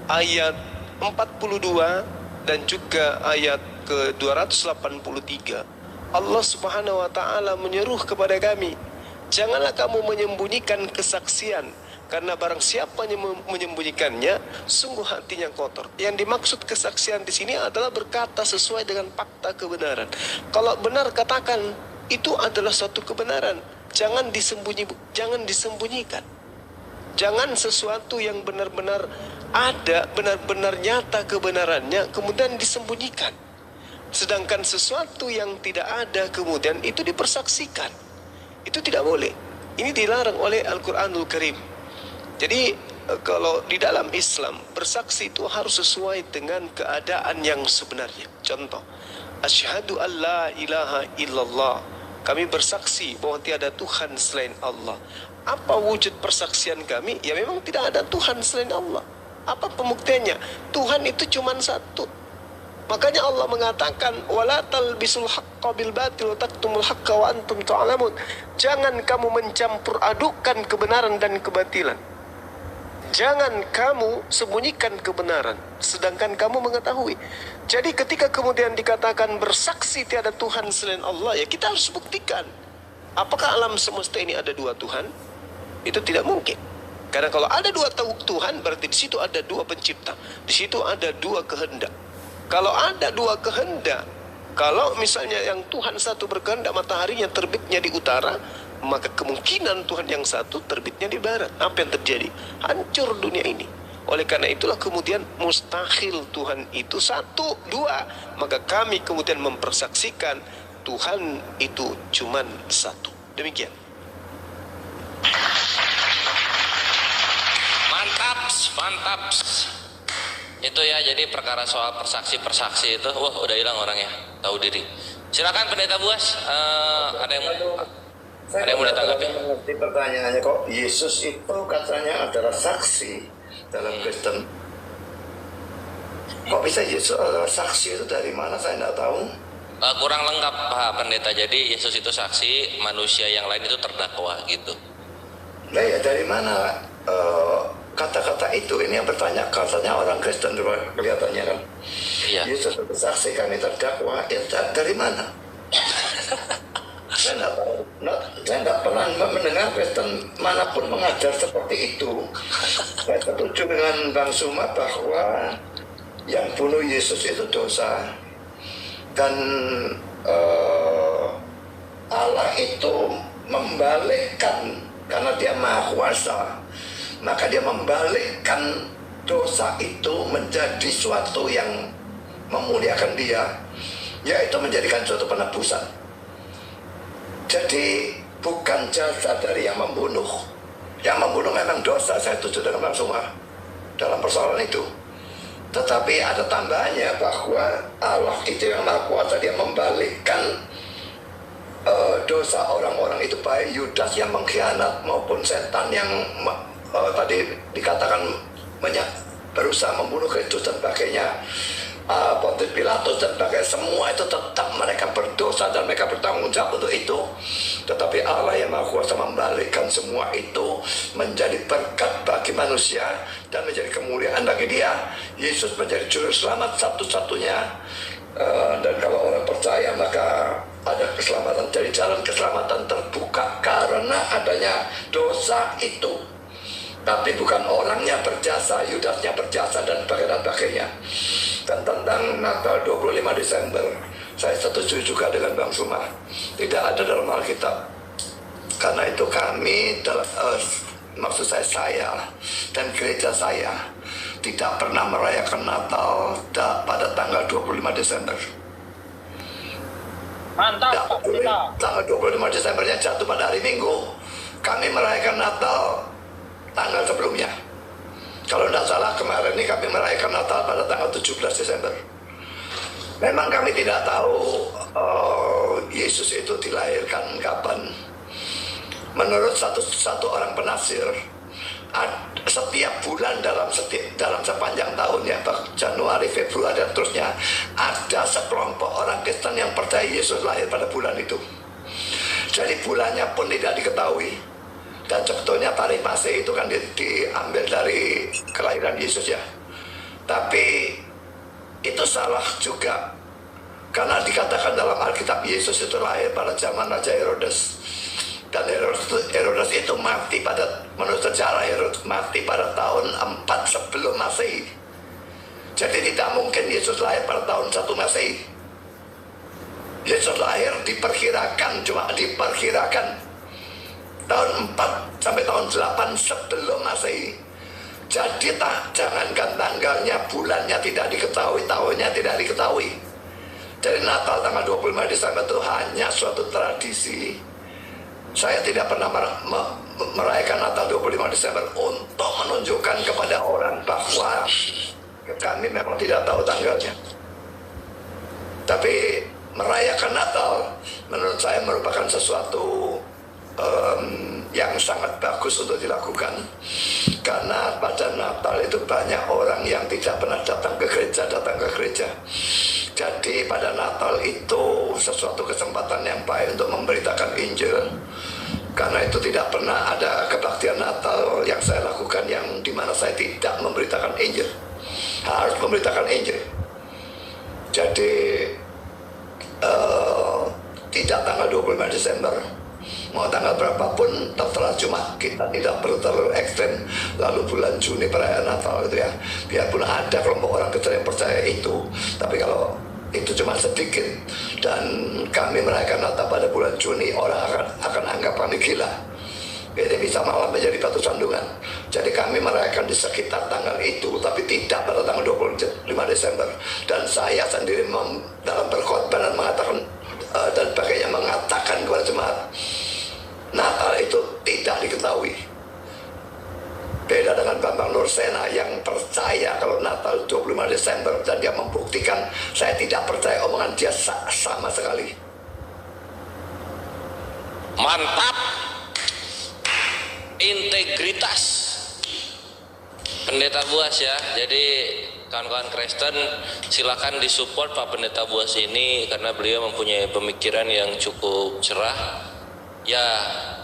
[SPEAKER 7] ayat 42 dan juga ayat ke-283. Allah Subhanahu wa taala menyeru kepada kami, janganlah kamu menyembunyikan kesaksian, karena barang siapa yang menyembunyikannya sungguh hatinya kotor. Yang dimaksud kesaksian di sini adalah berkata sesuai dengan fakta kebenaran. Kalau benar katakan itu adalah suatu kebenaran, jangan disembunyikan. Jangan sesuatu yang benar-benar ada, benar-benar nyata kebenarannya kemudian disembunyikan. Sedangkan sesuatu yang tidak ada kemudian itu dipersaksikan. Itu tidak boleh. Ini dilarang oleh Al-Quranul Karim. Jadi kalau di dalam Islam bersaksi itu harus sesuai dengan keadaan yang sebenarnya. Contoh, asyhadu an la ilaha illallah. Kami bersaksi bahwa tiada Tuhan selain Allah. Apa wujud persaksian kami? Ya memang tidak ada Tuhan selain Allah. Apa pembuktiannya? Tuhan itu cuma satu. Makanya Allah mengatakan wala talbisul haqqa bil batil wa taktumul haqqa wa antum ta'lamun. Jangan kamu mencampur adukan kebenaran dan kebatilan. Jangan kamu sembunyikan kebenaran sedangkan kamu mengetahui. Jadi ketika kemudian dikatakan bersaksi tiada Tuhan selain Allah, ya kita harus buktikan. Apakah alam semesta ini ada dua Tuhan? Itu tidak mungkin. Karena kalau ada dua Tuhan, berarti di situ ada dua pencipta. Di situ ada dua kehendak. Kalau ada dua kehendak, kalau misalnya yang Tuhan satu berkehendak mataharinya terbitnya di utara, maka kemungkinan Tuhan yang satu terbitnya di barat. Apa yang terjadi? Hancur dunia ini. Oleh karena itulah kemudian mustahil Tuhan itu satu, dua. Maka kami kemudian mempersaksikan Tuhan itu cuman satu. Demikian.
[SPEAKER 2] Mantap. Itu ya, jadi perkara soal persaksi itu, wah udah hilang orangnya, tahu diri. Silakan Pendeta Buas, ada yang mau ditanggapi?
[SPEAKER 3] Saya mengerti pertanyaannya, kok Yesus itu katanya adalah saksi dalam Kristen. Kok bisa Yesus adalah saksi itu dari mana? Saya tidak tahu.
[SPEAKER 2] Kurang lengkap Pak Pendeta. Jadi Yesus itu saksi, manusia yang lain itu terdakwa gitu.
[SPEAKER 3] Nah ya dari mana kata-kata itu? Ini yang bertanya katanya orang Kristen kelihatannya kan.
[SPEAKER 2] Iya.
[SPEAKER 3] Yesus itu saksi, kami terdakwa. Ya dari mana? Saya tidak pernah mendengar Kristen manapun mengajar seperti itu. Saya setuju dengan Bang Suma bahwa yang bunuh Yesus itu dosa. Dan Allah itu membalikkan, karena dia maha kuasa, maka dia membalikkan dosa itu menjadi suatu yang memuliakan dia, yaitu menjadikan suatu penebusan. Jadi bukan jasa dari yang membunuh. Yang membunuh memang dosa, saya setuju dengan Bang Suma dalam persoalan itu. Tetapi ada tambahannya bahwa Allah itu yang maha kuasa, dia membalikkan dosa orang-orang itu, baik Yudas yang mengkhianat maupun setan yang tadi dikatakan berusaha membunuh Kristus dan sebagainya, Pontius Pilatus dan sebagainya, semua itu tetap mereka berdosa dan mereka bertanggung jawab untuk itu. Tetapi Allah yang maha kuasa membalikkan semua itu menjadi berkat bagi manusia dan menjadi kemuliaan bagi dia. Yesus menjadi juru selamat satu-satunya, dan kalau orang percaya maka ada keselamatan. Jadi jalan keselamatan terbuka karena adanya dosa itu, tapi bukan orangnya berjasa, Yudasnya berjasa dan sebagainya. Dan tentang Natal 25 Desember, saya setuju juga dengan Bang Suma, tidak ada dalam Alkitab. Karena itu kami, maksud saya dan gereja saya tidak pernah merayakan Natal pada tanggal 25 Desember.
[SPEAKER 6] Mantap,
[SPEAKER 3] Tanggal 25 Desembernya jatuh pada hari Minggu. Kami merayakan Natal tanggal sebelumnya. Kalau tidak salah kemarin ini kami merayakan Natal pada tanggal 17 Desember. Memang kami tidak tahu Yesus itu dilahirkan kapan. Menurut satu orang penafsir, setiap bulan dalam sepanjang tahun ya, Januari, Februari dan terusnya, ada sekelompok orang Kristen yang percaya Yesus lahir pada bulan itu. Jadi bulannya pun tidak diketahui. Dan sebetulnya tarikh Masehi itu kan diambil dari kelahiran Yesus ya. Tapi itu salah juga, karena dikatakan dalam Alkitab Yesus itu lahir pada zaman Raja Herodes. Dan Herodes itu mati menurut sejarah, Herodes mati pada tahun 4 sebelum Masehi. Jadi tidak mungkin Yesus lahir pada tahun 1 Masehi. Yesus lahir diperkirakan tahun 4 sampai tahun 8 sebelum Masehi. Jadi jangankan tanggalnya, bulannya tidak diketahui, tahunnya tidak diketahui. Jadi Natal tanggal 25 Desember itu hanya suatu tradisi. Saya tidak pernah merayakan Natal 25 Desember untuk menunjukkan kepada orang bahwa kami memang tidak tahu tanggalnya. Tapi merayakan Natal menurut saya merupakan sesuatu yang sangat bagus untuk dilakukan, karena pada Natal itu banyak orang yang tidak pernah datang ke gereja. Jadi pada Natal itu sesuatu kesempatan yang baik untuk memberitakan Injil, karena itu tidak pernah ada kebaktian Natal yang saya lakukan yang dimana saya tidak memberitakan Injil. Harus memberitakan Injil. Jadi tidak tanggal 25 Desember, mau tanggal berapapun terserah, cuma kita tidak perlu terlalu ekstrem. Lalu bulan Juni perayaan Natal itu ya, biarpun ada kelompok orang Kristen yang percaya itu, tapi kalau itu cuma sedikit dan kami merayakan Natal pada bulan Juni, orang akan anggap kami gila. Ini bisa malah menjadi batu sandungan. Jadi kami merayakan di sekitar tanggal itu, tapi tidak pada tanggal 25 Desember. Dan saya sendiri dalam berkhotbah dan mengatakan dan bagainya mengatakan kepada jemaat, Natal itu tidak diketahui. Beda dengan Bambang Nursena yang percaya kalau Natal 25 Desember, dan dia membuktikan. Saya tidak percaya omongan dia sama sekali.
[SPEAKER 2] Mantap. Integritas Pendeta Buas ya. Jadi kawan-kawan Kristen silakan disupport Pak Pendeta Buas ini, karena beliau mempunyai pemikiran yang cukup cerah. Ya,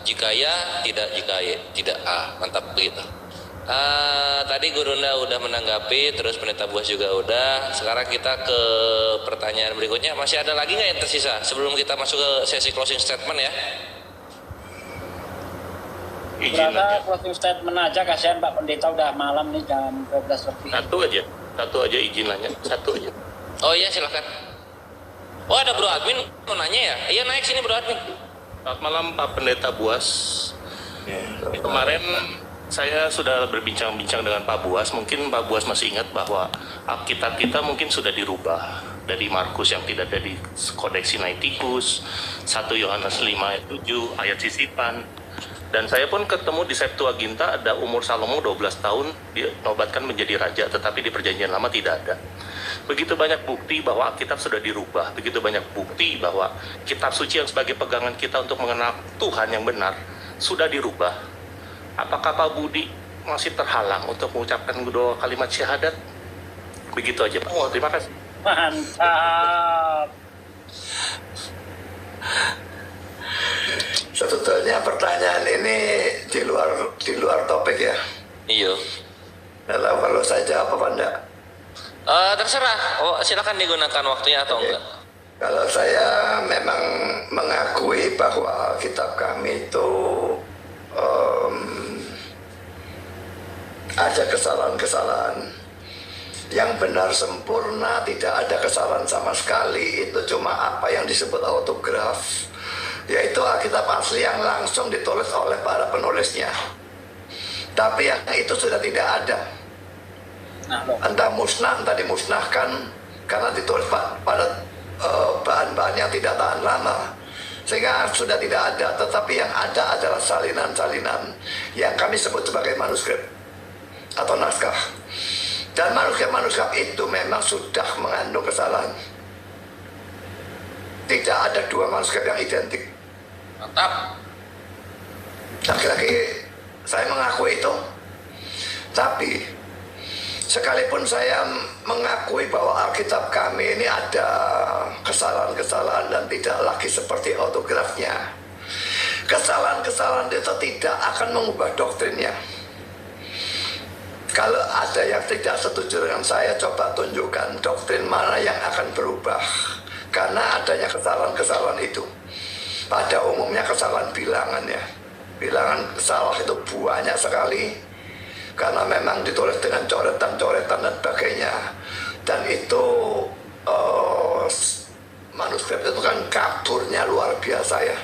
[SPEAKER 2] jika ya, jika tidak. Mantap begitu. Tadi Gurunda udah menanggapi, terus Pendeta Buas juga udah. Sekarang kita ke pertanyaan berikutnya. Masih ada lagi nggak yang tersisa sebelum kita masuk ke sesi closing statement ya?
[SPEAKER 6] Berapa closing statement aja, kasihan Pak Pendeta udah malam nih, jam 12 lebih.
[SPEAKER 5] Satu aja izin nanya, satu aja.
[SPEAKER 2] Oh iya silakan. Oh ada Bro Admin mau nanya ya? Iya naik sini Bro Admin.
[SPEAKER 5] Selamat malam Pak Pendeta Buas. Kemarin saya sudah berbincang-bincang dengan Pak Buas. Mungkin Pak Buas masih ingat bahwa Alkitab kita mungkin sudah dirubah dari Markus yang tidak ada di Kodeks Sinaiticus, 1 Yohanes 5 ayat 7 ayat sisipan. Dan saya pun ketemu di Septuaginta ada umur Salomo 12 tahun dinobatkan menjadi raja, tetapi di Perjanjian Lama tidak ada. Begitu banyak bukti bahwa Alkitab sudah dirubah, begitu banyak bukti bahwa kitab suci yang sebagai pegangan kita untuk mengenal Tuhan yang benar sudah dirubah. Apakah Pak Budi masih terhalang untuk mengucapkan dua kalimat syahadat? Begitu aja Pak. Terima kasih.
[SPEAKER 6] Mantap.
[SPEAKER 3] Sebetulnya pertanyaan ini di luar topik ya.
[SPEAKER 2] Iya.
[SPEAKER 3] Kalau saya jawab apa enggak?
[SPEAKER 2] Terserah. Oh, silakan digunakan waktunya atau enggak.
[SPEAKER 3] Kalau saya memang mengakui bahwa kitab kami itu ada kesalahan-kesalahan. Yang benar sempurna, tidak ada kesalahan sama sekali. Itu cuma apa yang disebut autograf, yaitu Alkitab asli yang langsung ditulis oleh para penulisnya. Tapi yang itu sudah tidak ada. Entah musnah, entah dimusnahkan, karena ditulis pada bahan-bahan yang tidak tahan lama, sehingga sudah tidak ada. Tetapi yang ada adalah salinan-salinan yang kami sebut sebagai manuskrip atau naskah. Dan manuskrip-manuskrip itu memang sudah mengandung kesalahan. Tidak ada dua manuskrip yang identik.
[SPEAKER 2] Mantap.
[SPEAKER 3] Lagi-lagi saya mengakui itu. Tapi sekalipun saya mengakui bahwa Alkitab kami ini ada kesalahan-kesalahan dan tidak lagi seperti autografnya, kesalahan-kesalahan itu tidak akan mengubah doktrinnya. Kalau ada yang tidak setuju dengan saya, coba tunjukkan doktrin mana yang akan berubah karena adanya kesalahan-kesalahan itu. Pada umumnya kesalahan bilangan ya. Bilangan salah itu banyak sekali karena memang ditulis dengan coretan-coretan dan sebagainya. Dan itu manuskrip itu kan kaburnya luar biasa ya.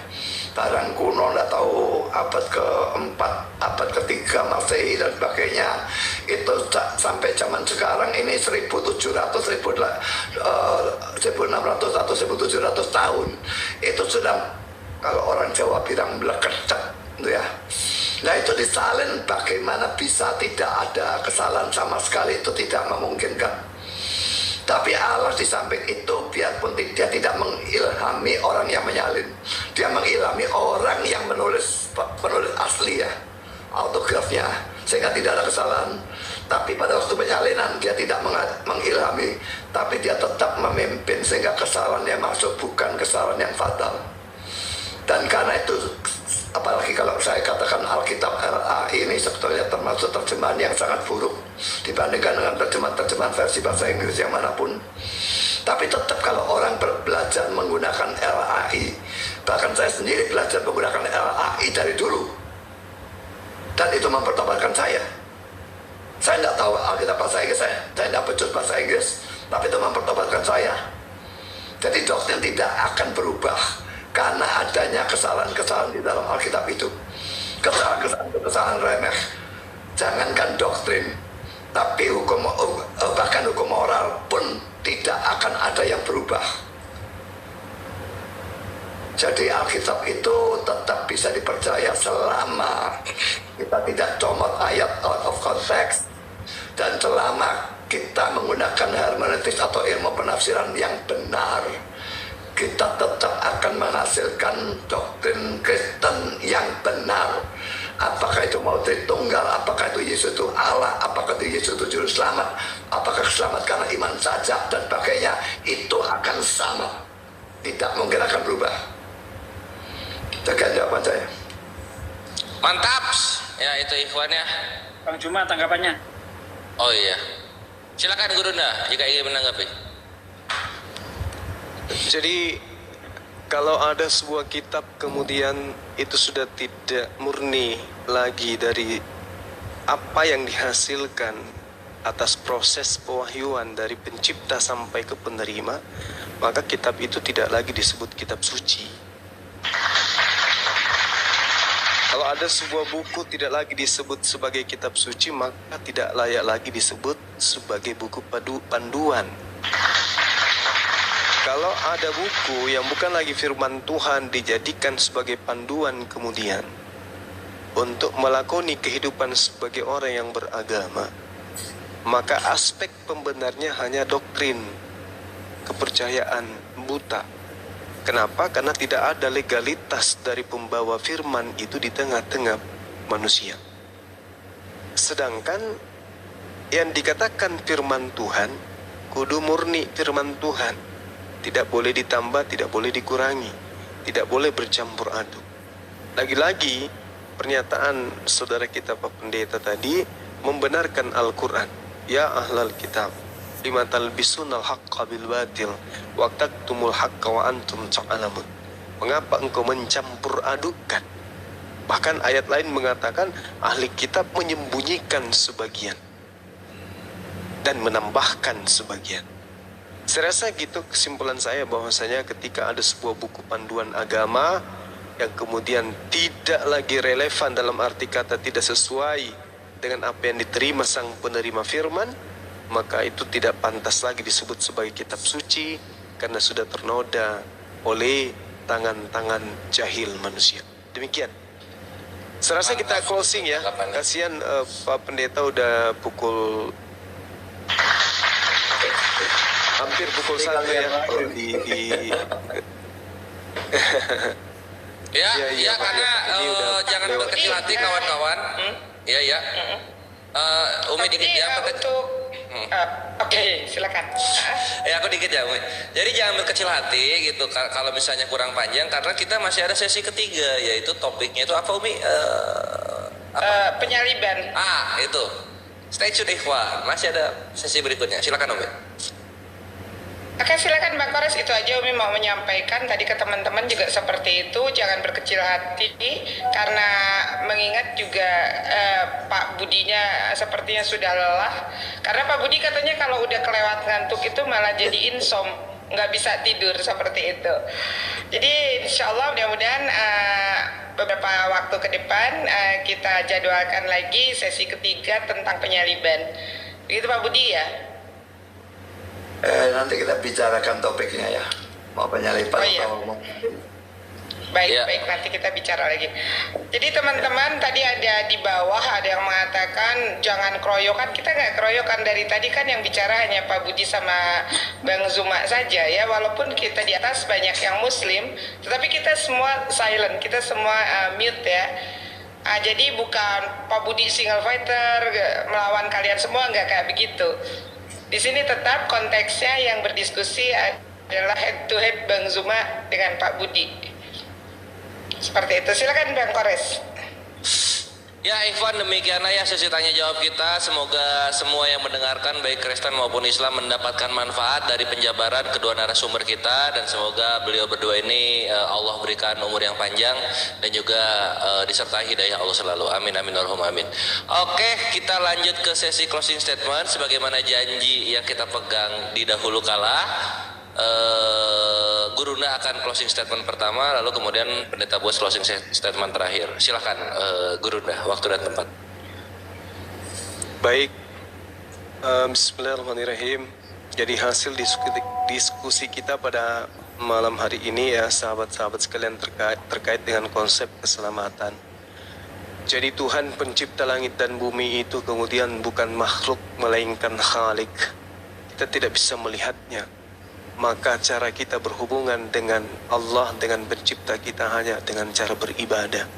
[SPEAKER 3] Barang kuno, nggak tahu abad keempat, abad ketiga Masehi dan sebagainya. Itu sampai zaman sekarang ini 1700, 1600 atau 1700 tahun. Itu sudah, kalau orang Jawa bilang belekecek, gitu ya. Nah itu disalin, bagaimana bisa tidak ada kesalahan sama sekali, itu tidak memungkinkan. Tapi Allah di samping itu, biarpun dia tidak mengilhami orang yang menyalin, dia mengilhami orang yang penulis asli ya, autografnya, sehingga tidak ada kesalahan. Tapi pada waktu penyalinan dia tidak mengilhami, tapi dia tetap memimpin sehingga kesalahannya masuk, bukan kesalahan yang fatal. Dan karena itu, apalagi kalau saya katakan Alkitab RAI ini sebetulnya termasuk terjemahan yang sangat buruk dibandingkan dengan terjemahan versi bahasa Inggris yang manapun. Tapi tetap kalau orang belajar menggunakan RAI, bahkan saya sendiri belajar menggunakan RAI dari dulu, dan itu mempertobatkan saya. Saya tidak tahu Alkitab bahasa Inggris, saya tidak becus bahasa Inggris, tapi itu mempertobatkan saya. Jadi doktrin tidak akan berubah karena adanya kesalahan-kesalahan di dalam Alkitab itu. Kesalahan remeh. Jangankan doktrin, tapi bahkan hukum moral pun tidak akan ada yang berubah. Jadi Alkitab itu tetap bisa dipercaya selama kita tidak comot ayat out of context, dan selama kita menggunakan hermeneutik atau ilmu penafsiran yang benar. Kita tetap akan menghasilkan doktrin Kristen yang benar. Apakah itu mau Tritunggal, apakah itu Yesus itu Allah, apakah itu Yesus itu juru selamat, apakah selamat karena iman saja dan sebagainya, itu akan sama. Tidak mungkin akan berubah. Sekian jawaban saya.
[SPEAKER 2] Mantap. Ya itu ikhwannya.
[SPEAKER 6] Bang Juma tanggapannya.
[SPEAKER 2] Oh iya. Silakan Gurunda jika ingin menanggapi.
[SPEAKER 7] Jadi kalau ada sebuah kitab kemudian itu sudah tidak murni lagi dari apa yang dihasilkan atas proses pewahyuan dari pencipta sampai ke penerima, maka kitab itu tidak lagi disebut kitab suci. Kalau ada sebuah buku tidak lagi disebut sebagai kitab suci, maka tidak layak lagi disebut sebagai buku panduan. Kalau ada buku yang bukan lagi firman Tuhan dijadikan sebagai panduan kemudian untuk melakoni kehidupan sebagai orang yang beragama, maka aspek pembenarnya hanya doktrin, kepercayaan buta. Kenapa? Karena tidak ada legalitas dari pembawa firman itu di tengah-tengah manusia. Sedangkan yang dikatakan firman Tuhan, kudu murni firman Tuhan. Tidak boleh ditambah, tidak boleh dikurangi, tidak boleh bercampur aduk. Lagi-lagi pernyataan saudara kita Pak Pendeta tadi membenarkan Al-Quran. Ya ahlal kitab, lima talbisunal haqqa bil batil wa taktumul haqqa wa antum ta'lamun. Mengapa engkau mencampur adukkan? Bahkan ayat lain mengatakan ahli kitab menyembunyikan sebagian dan menambahkan sebagian. Saya rasa gitu kesimpulan saya, bahwasanya ketika ada sebuah buku panduan agama yang kemudian tidak lagi relevan, dalam arti kata tidak sesuai dengan apa yang diterima sang penerima firman, maka itu tidak pantas lagi disebut sebagai kitab suci karena sudah ternoda oleh tangan-tangan jahil manusia. Demikian. Saya rasa kita closing ya. Kasihan Pak Pendeta udah pukul hampir pukul 1 ya.
[SPEAKER 2] Ya,
[SPEAKER 7] Iya, iya, Pak.
[SPEAKER 2] karena
[SPEAKER 7] Ini udah
[SPEAKER 2] jangan
[SPEAKER 7] lewat.
[SPEAKER 2] berkecil hati kawan-kawan. Iya, ya. Umi dikit ya.
[SPEAKER 9] Oke, silakan.
[SPEAKER 2] Ya aku dikit ya Umi. Jadi jangan berkecil hati gitu kalau misalnya kurang panjang, karena kita masih ada sesi ketiga, yaitu topiknya itu apa Umi?
[SPEAKER 9] Penyaliban.
[SPEAKER 2] Itu. Stay tune Ikhwan. Masih ada sesi berikutnya. Silakan Umi.
[SPEAKER 9] Oke, silakan Bang Kores, itu aja Umi mau menyampaikan tadi ke teman-teman juga seperti itu, jangan berkecil hati karena mengingat juga Pak Budinya sepertinya sudah lelah, karena Pak Budi katanya kalau udah kelewat ngantuk itu malah jadi insom, nggak bisa tidur seperti itu. Jadi insya Allah mudah-mudahan beberapa waktu ke depan kita jadwalkan lagi sesi ketiga tentang penyaliban. Begitu Pak Budi ya.
[SPEAKER 3] Nanti kita bicarakan topiknya ya. Mau penyalipan atau mau...
[SPEAKER 9] Baik, nanti kita bicara lagi. Jadi teman-teman tadi ada di bawah ada yang mengatakan jangan keroyokan. Kita nggak keroyokan, dari tadi kan yang bicara hanya Pak Budi sama Bang Zuma saja ya. Walaupun kita di atas banyak yang Muslim, tetapi kita semua silent, kita semua mute ya. Jadi bukan Pak Budi single fighter melawan kalian semua, nggak kayak begitu. Di sini tetap konteksnya yang berdiskusi adalah head to head Bang Zuma dengan Pak Budi. Seperti itu. Silakan Bang Kores.
[SPEAKER 2] Ya Ikhwan, demikianlah ya sesi tanya jawab kita. Semoga semua yang mendengarkan baik Kristen maupun Islam mendapatkan manfaat dari penjabaran kedua narasumber kita, dan semoga beliau berdua ini Allah berikan umur yang panjang dan juga disertai hidayah Allah selalu. Amin amin warahmatullahi amin. Oke, kita lanjut ke sesi closing statement sebagaimana janji yang kita pegang di dahulu kala. Gurunda akan closing statement pertama, lalu kemudian Pendeta Buas closing statement terakhir. Silahkan Gurunda, waktu dan tempat.
[SPEAKER 7] Baik, Bismillahirrahmanirrahim. Jadi hasil diskusi kita pada malam hari ini ya sahabat-sahabat sekalian terkait dengan konsep keselamatan. Jadi Tuhan pencipta langit dan bumi itu kemudian bukan makhluk melainkan Khalik. Kita tidak bisa melihatnya. Maka cara kita berhubungan dengan Allah, dengan pencipta kita hanya dengan cara beribadah.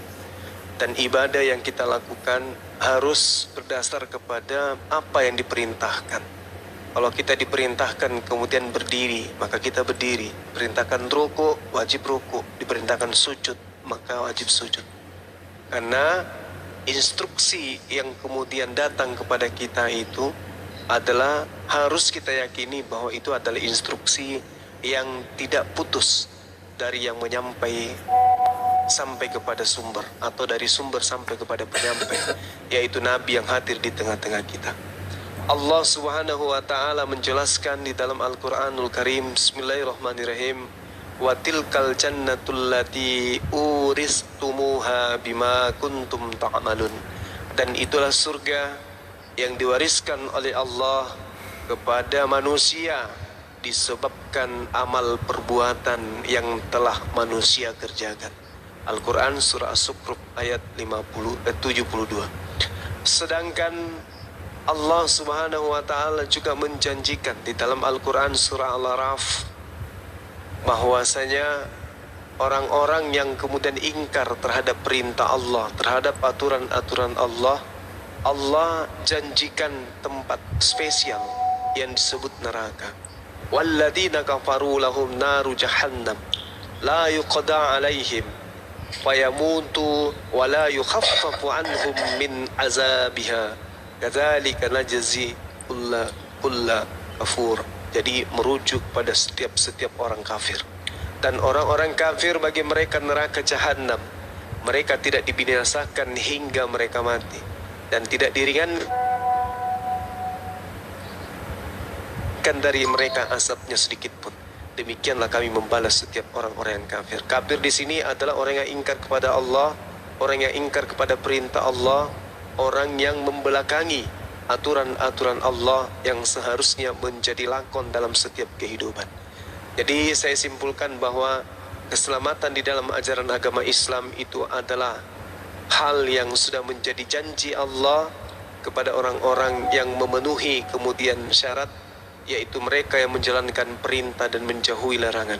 [SPEAKER 7] Dan ibadah yang kita lakukan harus berdasar kepada apa yang diperintahkan. Kalau kita diperintahkan kemudian berdiri, maka kita berdiri. Perintahkan rukuk, wajib rukuk. Diperintahkan sujud, maka wajib sujud. Karena instruksi yang kemudian datang kepada kita itu adalah harus kita yakini bahwa itu adalah instruksi yang tidak putus dari yang menyampai sampai kepada sumber, atau dari sumber sampai kepada penyampai, yaitu Nabi yang hadir di tengah-tengah kita. Allah Subhanahu wa taala menjelaskan di dalam Al-Qur'anul Karim, Bismillahirrahmanirrahim, wa tilkal jannatul lati uristumuha bima kuntum ta'malun. Dan itulah surga yang diwariskan oleh Allah kepada manusia disebabkan amal perbuatan yang telah manusia kerjakan. Al-Quran surah As-Sukhruf ayat 72. Sedangkan Allah Subhanahu wa taala juga menjanjikan di dalam Al-Quran surah Al-Araf bahwasanya orang-orang yang kemudian ingkar terhadap perintah Allah, terhadap aturan-aturan Allah, Allah janjikan tempat spesial yang disebut neraka. Walladzina kafaru lahum naru jahannam la yuqda alaihim fayamutu wa la yukhaffafu anhum min azabiha kadzalika najzi kulla kafur. Jadi merujuk pada setiap orang kafir. Dan orang-orang kafir bagi mereka neraka jahannam. Mereka tidak dibinasakan hingga mereka mati, dan tidak diringankan dari mereka asapnya sedikit pun. Demikianlah kami membalas setiap orang-orang yang kafir. Kafir di sini adalah orang yang ingkar kepada Allah, orang yang ingkar kepada perintah Allah, orang yang membelakangi aturan-aturan Allah yang seharusnya menjadi lakon dalam setiap kehidupan. Jadi saya simpulkan bahwa keselamatan di dalam ajaran agama Islam itu adalah hal yang sudah menjadi janji Allah kepada orang-orang yang memenuhi kemudian syarat, yaitu mereka yang menjalankan perintah dan menjauhi larangan.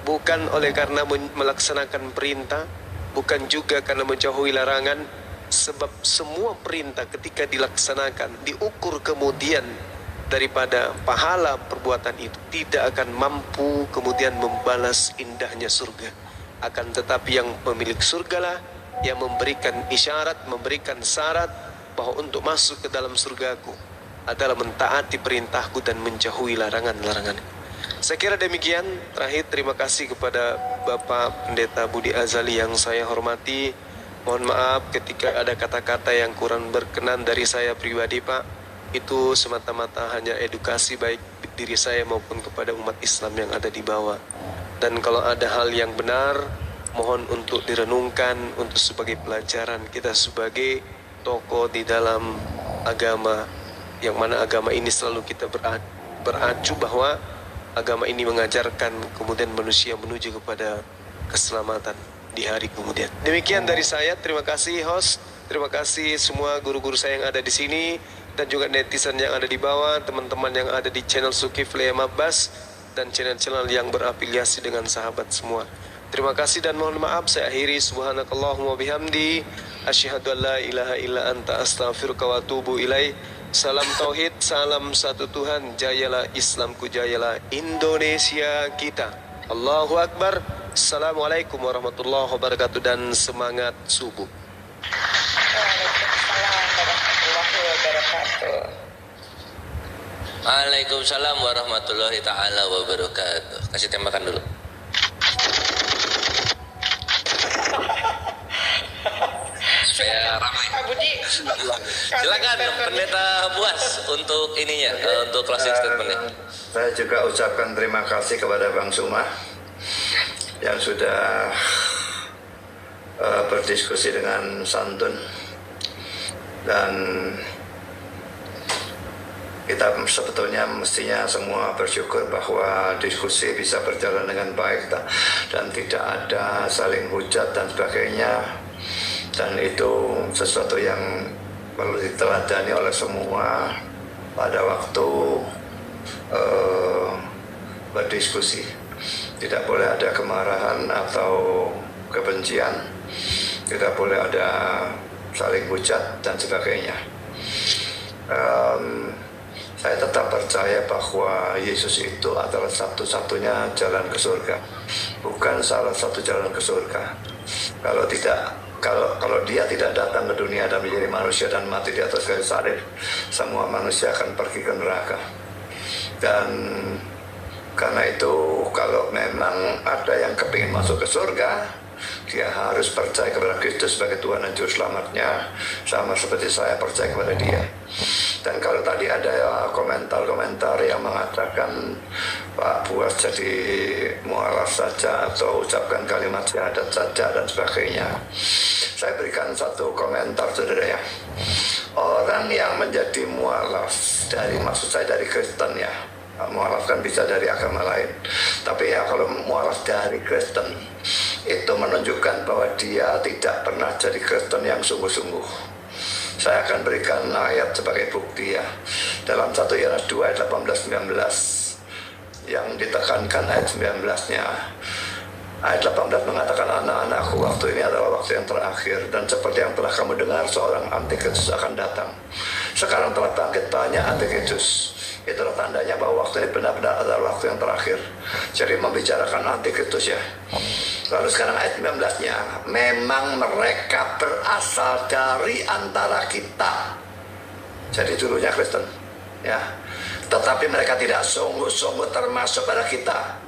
[SPEAKER 7] bukan oleh karena melaksanakan perintah, bukan juga karena menjauhi larangan, sebab semua perintah ketika dilaksanakan diukur kemudian daripada pahala perbuatan itu tidak akan mampu kemudian membalas indahnya surga. Akan tetapi yang pemilik surgalah yang memberikan isyarat, memberikan syarat bahwa untuk masuk ke dalam surgaku adalah mentaati perintahku dan menjauhi larangan-larangan. Saya kira demikian. Terakhir, terima kasih kepada Bapak Pendeta Budi Azali yang saya hormati. Mohon maaf ketika ada kata-kata yang kurang berkenan dari saya pribadi, Pak. Itu semata-mata hanya edukasi baik diri saya maupun kepada umat Islam yang ada di bawah. Dan kalau ada hal yang benar, mohon untuk direnungkan untuk sebagai pelajaran kita sebagai tokoh di dalam agama, yang mana agama ini selalu kita beracu bahwa agama ini mengajarkan kemudian manusia menuju kepada keselamatan di hari kemudian. Demikian dari saya. Terima kasih host, terima kasih semua guru-guru saya yang ada di sini dan juga netizen yang ada di bawah, teman-teman yang ada di channel Zulkifli Abbas dan channel-channel yang berafiliasi dengan sahabat semua. Terima kasih dan mohon maaf. Saya akhiri, subhanakallahumma bihamdi asyhadu an la ilaha illa anta astaghfiruka wa atubu ilaih. Salam tauhid, salam satu Tuhan, jayalah Islamku, jayalah Indonesia kita. Allahu Akbar. Assalamualaikum warahmatullahi wabarakatuh dan semangat subuh.
[SPEAKER 2] Waalaikumsalam warahmatullahi ta'ala wabarakatuh. Kasih tembakan dulu. Saya ramai.
[SPEAKER 9] Pak Budi,
[SPEAKER 2] Silakan Pendeta Buas untuk ininya, untuk closing statementnya.
[SPEAKER 3] Saya juga ucapkan terima kasih kepada Bang Suma yang sudah berdiskusi dengan santun, dan kita sebetulnya mestinya semua bersyukur bahwa diskusi bisa berjalan dengan baik dan tidak ada saling hujat dan sebagainya, dan itu sesuatu yang perlu diteladani oleh semua pada waktu berdiskusi. Tidak boleh ada kemarahan atau kebencian, tidak boleh ada saling hujat dan sebagainya. Saya tetap percaya bahwa Yesus itu adalah satu-satunya jalan ke surga, bukan salah satu jalan ke surga. Kalau dia tidak datang ke dunia dan menjadi manusia dan mati di atas kayu salib, semua manusia akan pergi ke neraka. Dan karena itu, kalau memang ada yang kepingin masuk ke surga, dia harus percaya kepada Kristus sebagai Tuhan dan Juru Selamatnya, sama seperti saya percaya kepada Dia. Dan kalau tadi ada komentar-komentar yang mengatakan Pak Buas jadi mualaf saja atau ucapkan kalimat syahadat saja dan sebagainya, saya berikan satu komentar, saudara ya. Orang yang menjadi mualaf maksud saya dari Kristen ya, mualaf kan bisa dari agama lain, tapi ya kalau mualaf dari Kristen itu menunjukkan bahwa dia tidak pernah jadi Kristen yang sungguh-sungguh. Saya akan berikan ayat sebagai bukti ya. Dalam 1 Yohanes 2 ayat 18-19 yang ditekankan ayat 19-nya. Ayat 18 mengatakan, anak-anakku, waktu ini adalah waktu yang terakhir, dan seperti yang telah kamu dengar, seorang antikristus akan datang. Sekarang telah bangkit banyak antikristus. Itulah tandanya bahwa waktu ini benar-benar adalah waktu yang terakhir. Jadi membicarakan antikristus ya. Lalu sekarang ayat 19-nya, memang mereka berasal dari antara kita. Jadi dulunya Kristen ya. Tetapi mereka tidak sungguh-sungguh termasuk pada kita.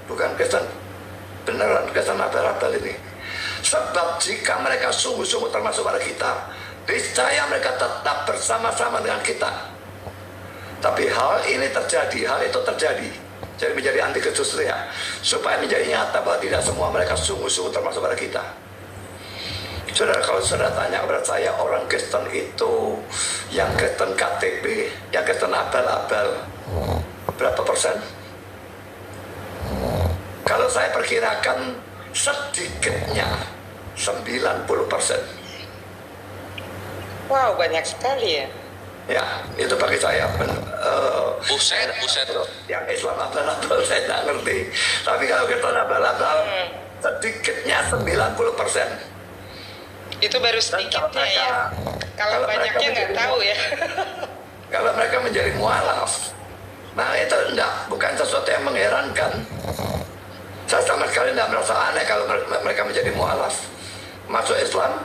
[SPEAKER 3] Bukan Kristen beneran, Kristen abal-abal ini. Sebab jika mereka sungguh-sungguh termasuk pada kita, niscaya mereka tetap bersama-sama dengan kita. Tapi hal itu terjadi. Jadi menjadi antikristus ya, supaya menjadi nyata bahwa tidak semua mereka sungguh-sungguh termasuk pada kita. Saudara, kalau saudara tanya kepada saya, orang Kristen itu, yang Kristen KTP, yang Kristen abal-abal, berapa persen? Kalau saya perkirakan sedikitnya 90%.
[SPEAKER 9] wow, banyak sekali ya.
[SPEAKER 3] Ya, itu bagi saya
[SPEAKER 2] Buset.
[SPEAKER 3] yang Islam abal-abal saya tidak ngerti. Tapi kalau kita abal-abal, sedikitnya 90%.
[SPEAKER 9] Itu baru sedikitnya ya. Kalau banyaknya nggak tahu ya.
[SPEAKER 3] Kalau mereka menjadi mualaf, nah itu bukan sesuatu yang mengherankan. Saya sama sekali tidak merasa aneh kalau mereka menjadi mualaf masuk Islam,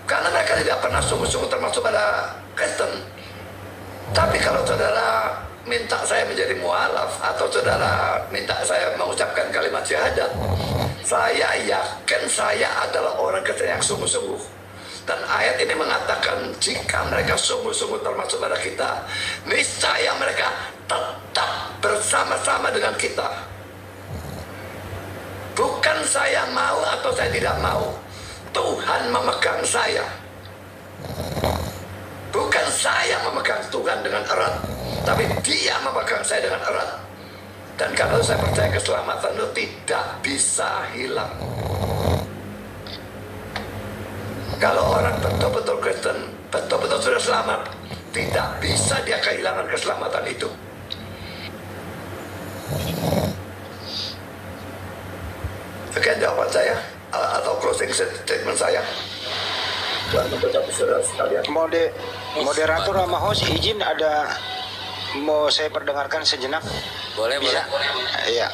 [SPEAKER 3] karena mereka tidak pernah sungguh-sungguh termasuk pada Kristen. Tapi kalau saudara minta saya menjadi mualaf, atau saudara minta saya mengucapkan kalimat syahadat, saya yakin saya adalah orang Kristen yang sungguh-sungguh. Dan ayat ini mengatakan jika mereka sungguh-sungguh termasuk pada kita, niscaya mereka tetap bersama-sama dengan kita. Bukan saya mau atau saya tidak mau, Tuhan memegang saya. Bukan saya memegang Tuhan dengan erat, tapi Dia memegang saya dengan erat. Dan kalau saya percaya keselamatan itu tidak bisa hilang. Kalau orang betul-betul Kristen, betul-betul sudah selamat, tidak bisa dia kehilangan keselamatan itu. Sekian jawaban saya, atau closing statement saya.
[SPEAKER 4] Moderator sama host izin mau saya perdengarkan sejenak.
[SPEAKER 2] Boleh.
[SPEAKER 4] Iya.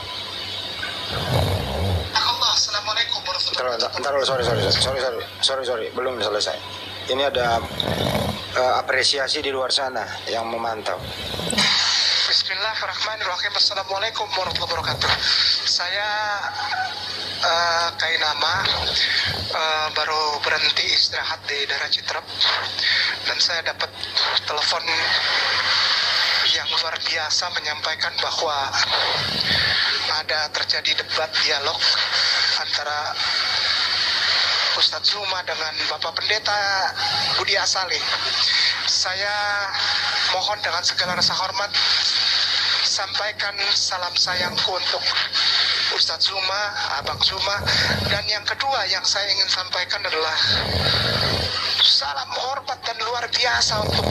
[SPEAKER 9] Assalamualaikum warahmatullahi
[SPEAKER 4] Ntar, sorry, belum selesai. Ini ada apresiasi di luar sana yang memantau.
[SPEAKER 10] Bismillahirrahmanirrahim. Assalamualaikum warahmatullahi wabarakatuh. Saya Kainama, baru berhenti istirahat di daerah Citrep, dan saya dapat telepon yang luar biasa menyampaikan bahwa ada terjadi debat dialog antara Ustadz Zuma dengan Bapak Pendeta Budi Asali. Saya mohon dengan segala rasa hormat, sampaikan salam sayangku untuk Ustadz Zuma, Abang Zuma. Dan yang kedua yang saya ingin sampaikan adalah salam hormat dan luar biasa untuk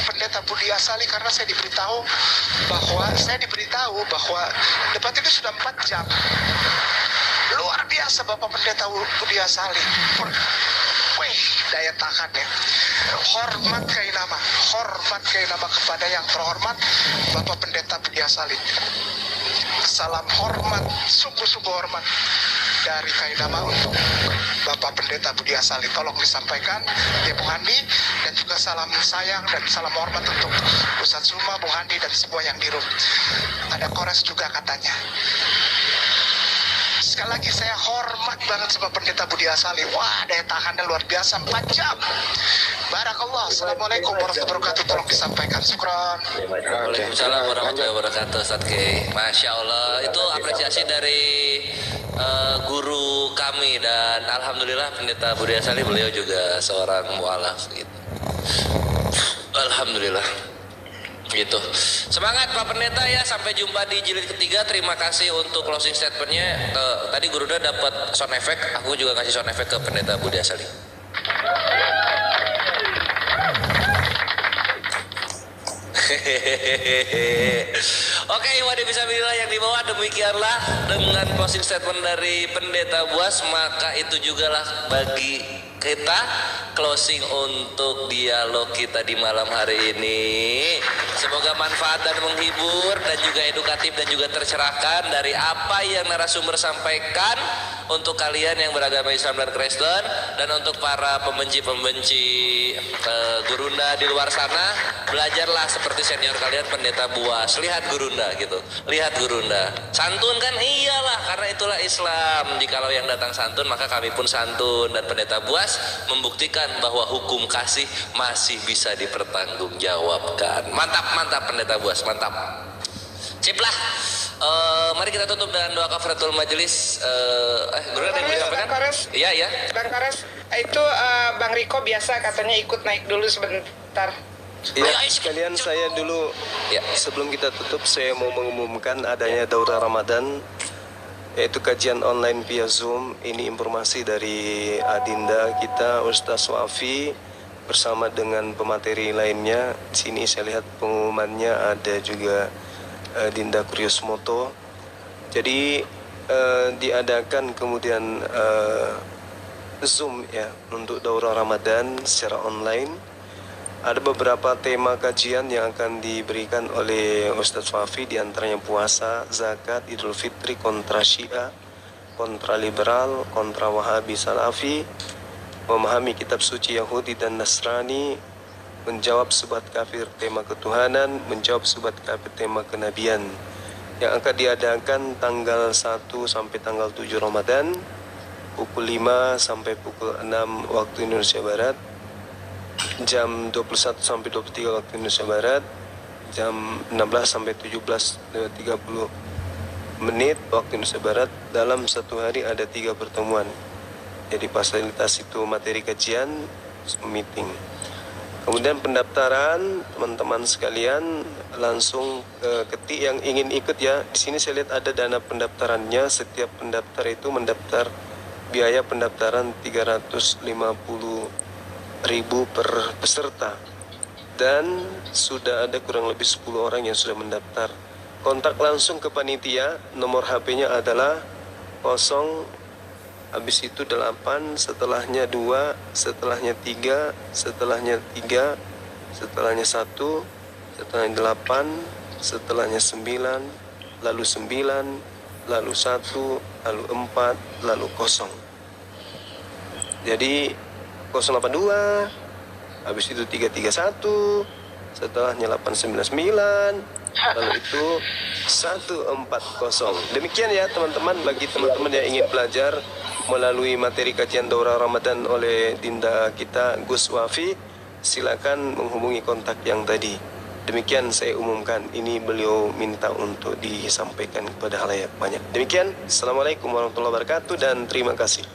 [SPEAKER 10] Pendeta Budi Asali, karena saya diberitahu bahwa debat ini sudah 4 jam. Luar biasa Bapak Pendeta Budi Asali. Wih, daya tahan ya. Hormat Kainama kepada yang terhormat Bapak Pendeta Budi Asali. Salam hormat, sungguh-sungguh hormat dari Kainama untuk Bapak Pendeta Budi Asali. Tolong disampaikan ya Bung Handi, dan juga salam sayang dan salam hormat untuk Ustadz Zuma, Bung Handi, dan semua yang di room. Ada kores juga katanya. Sekali lagi saya hormat banget sama Pendeta Budi Asali. Wah, daya tahannya luar biasa, 4 jam. Barakallah. Assalamualaikum warahmatullahi wabarakatuh. Tolong disampaikan. Syukran.
[SPEAKER 2] Waalaikumsalam warahmatullahi wabarakatuh. Ustadz Kiai, Masya Allah, itu apresiasi dari guru kami, dan alhamdulillah Pendeta Budi Asali beliau juga seorang mualaf gitu. Alhamdulillah. Gitu. Semangat Pak Pendeta ya, sampai jumpa di jilid ketiga. Terima kasih untuk closing statementnya. Tadi Guruda dapat sound effect, aku juga kasih sound effect ke Pendeta Budi Asali. Oke, wadah bisa bilang yang di bawah, demikianlah dengan closing statement dari Pendeta Buas, maka itu jugalah bagi kita closing untuk dialog kita di malam hari ini. Semoga manfaat dan menghibur, dan juga edukatif, dan juga tercerahkan dari apa yang narasumber sampaikan untuk kalian yang beragama Islam dan Kristen, dan untuk para pembenci-pembenci Gurunda di luar sana. Belajarlah seperti senior kalian Pendeta Buas. Lihat Gurunda gitu, lihat Gurunda santun kan, iyalah, karena itulah Islam. Jikalau yang datang santun, maka kami pun santun. Dan Pendeta Buas membuktikan bahwa hukum kasih masih bisa dipertanggungjawabkan. Mantap Pendeta Buas, mantap. Sip lah. Mari kita tutup dengan doa kafaratul majelis. Guru ada yang mau disampaikan? Iya.
[SPEAKER 9] Bang Kares, itu Bang Riko biasa katanya ikut naik dulu sebentar.
[SPEAKER 7] Ya, sekalian saya dulu ya, sebelum kita tutup saya mau mengumumkan adanya daurah Ramadan, yaitu kajian online via Zoom. Ini informasi dari Adinda kita Ustaz Wafi bersama dengan pemateri lainnya. Di sini saya lihat pengumumannya ada juga Dinda Kuryosmoto. Jadi diadakan kemudian Zoom ya untuk daurah Ramadan secara online. Ada beberapa tema kajian yang akan diberikan oleh Ustadz Fafi, diantaranya puasa, zakat, Idul Fitri, kontra Syiah, kontra liberal, kontra Wahabi Salafi, memahami kitab suci Yahudi dan Nasrani, menjawab subhat kafir tema ketuhanan, menjawab subhat kafir tema kenabian, yang akan diadakan tanggal 1 sampai tanggal 7 Ramadan, pukul 5 sampai pukul 6 waktu Indonesia Barat, jam 21 sampai 23 waktu Indonesia Barat, jam 16 sampai 17:30 menit waktu Indonesia Barat. Dalam satu hari ada 3 pertemuan. Jadi fasilitas itu materi kajian, meeting. Kemudian pendaftaran, teman-teman sekalian langsung ketik yang ingin ikut ya. Di sini saya lihat ada dana pendaftarannya. Setiap pendaftar itu mendaftar biaya pendaftaran 350.000 per peserta, dan sudah ada kurang lebih 10 orang yang sudah mendaftar. Kontak langsung ke panitia, nomor HP-nya adalah 0, habis itu 8, setelahnya 2, setelahnya 3, setelahnya 3, setelahnya 1, setelahnya 8, setelahnya 9, lalu 9, lalu 1, lalu 4, lalu 0. Jadi 082, habis itu 331, setelahnya 899, lalu itu 140. Demikian ya teman-teman, bagi teman-teman yang ingin belajar melalui materi kajian daurah Ramadan oleh Dinda kita Gus Wafi, silakan menghubungi kontak yang tadi. Demikian saya umumkan, ini beliau minta untuk disampaikan kepada halayak banyak. Demikian, Assalamualaikum warahmatullahi wabarakatuh dan terima kasih.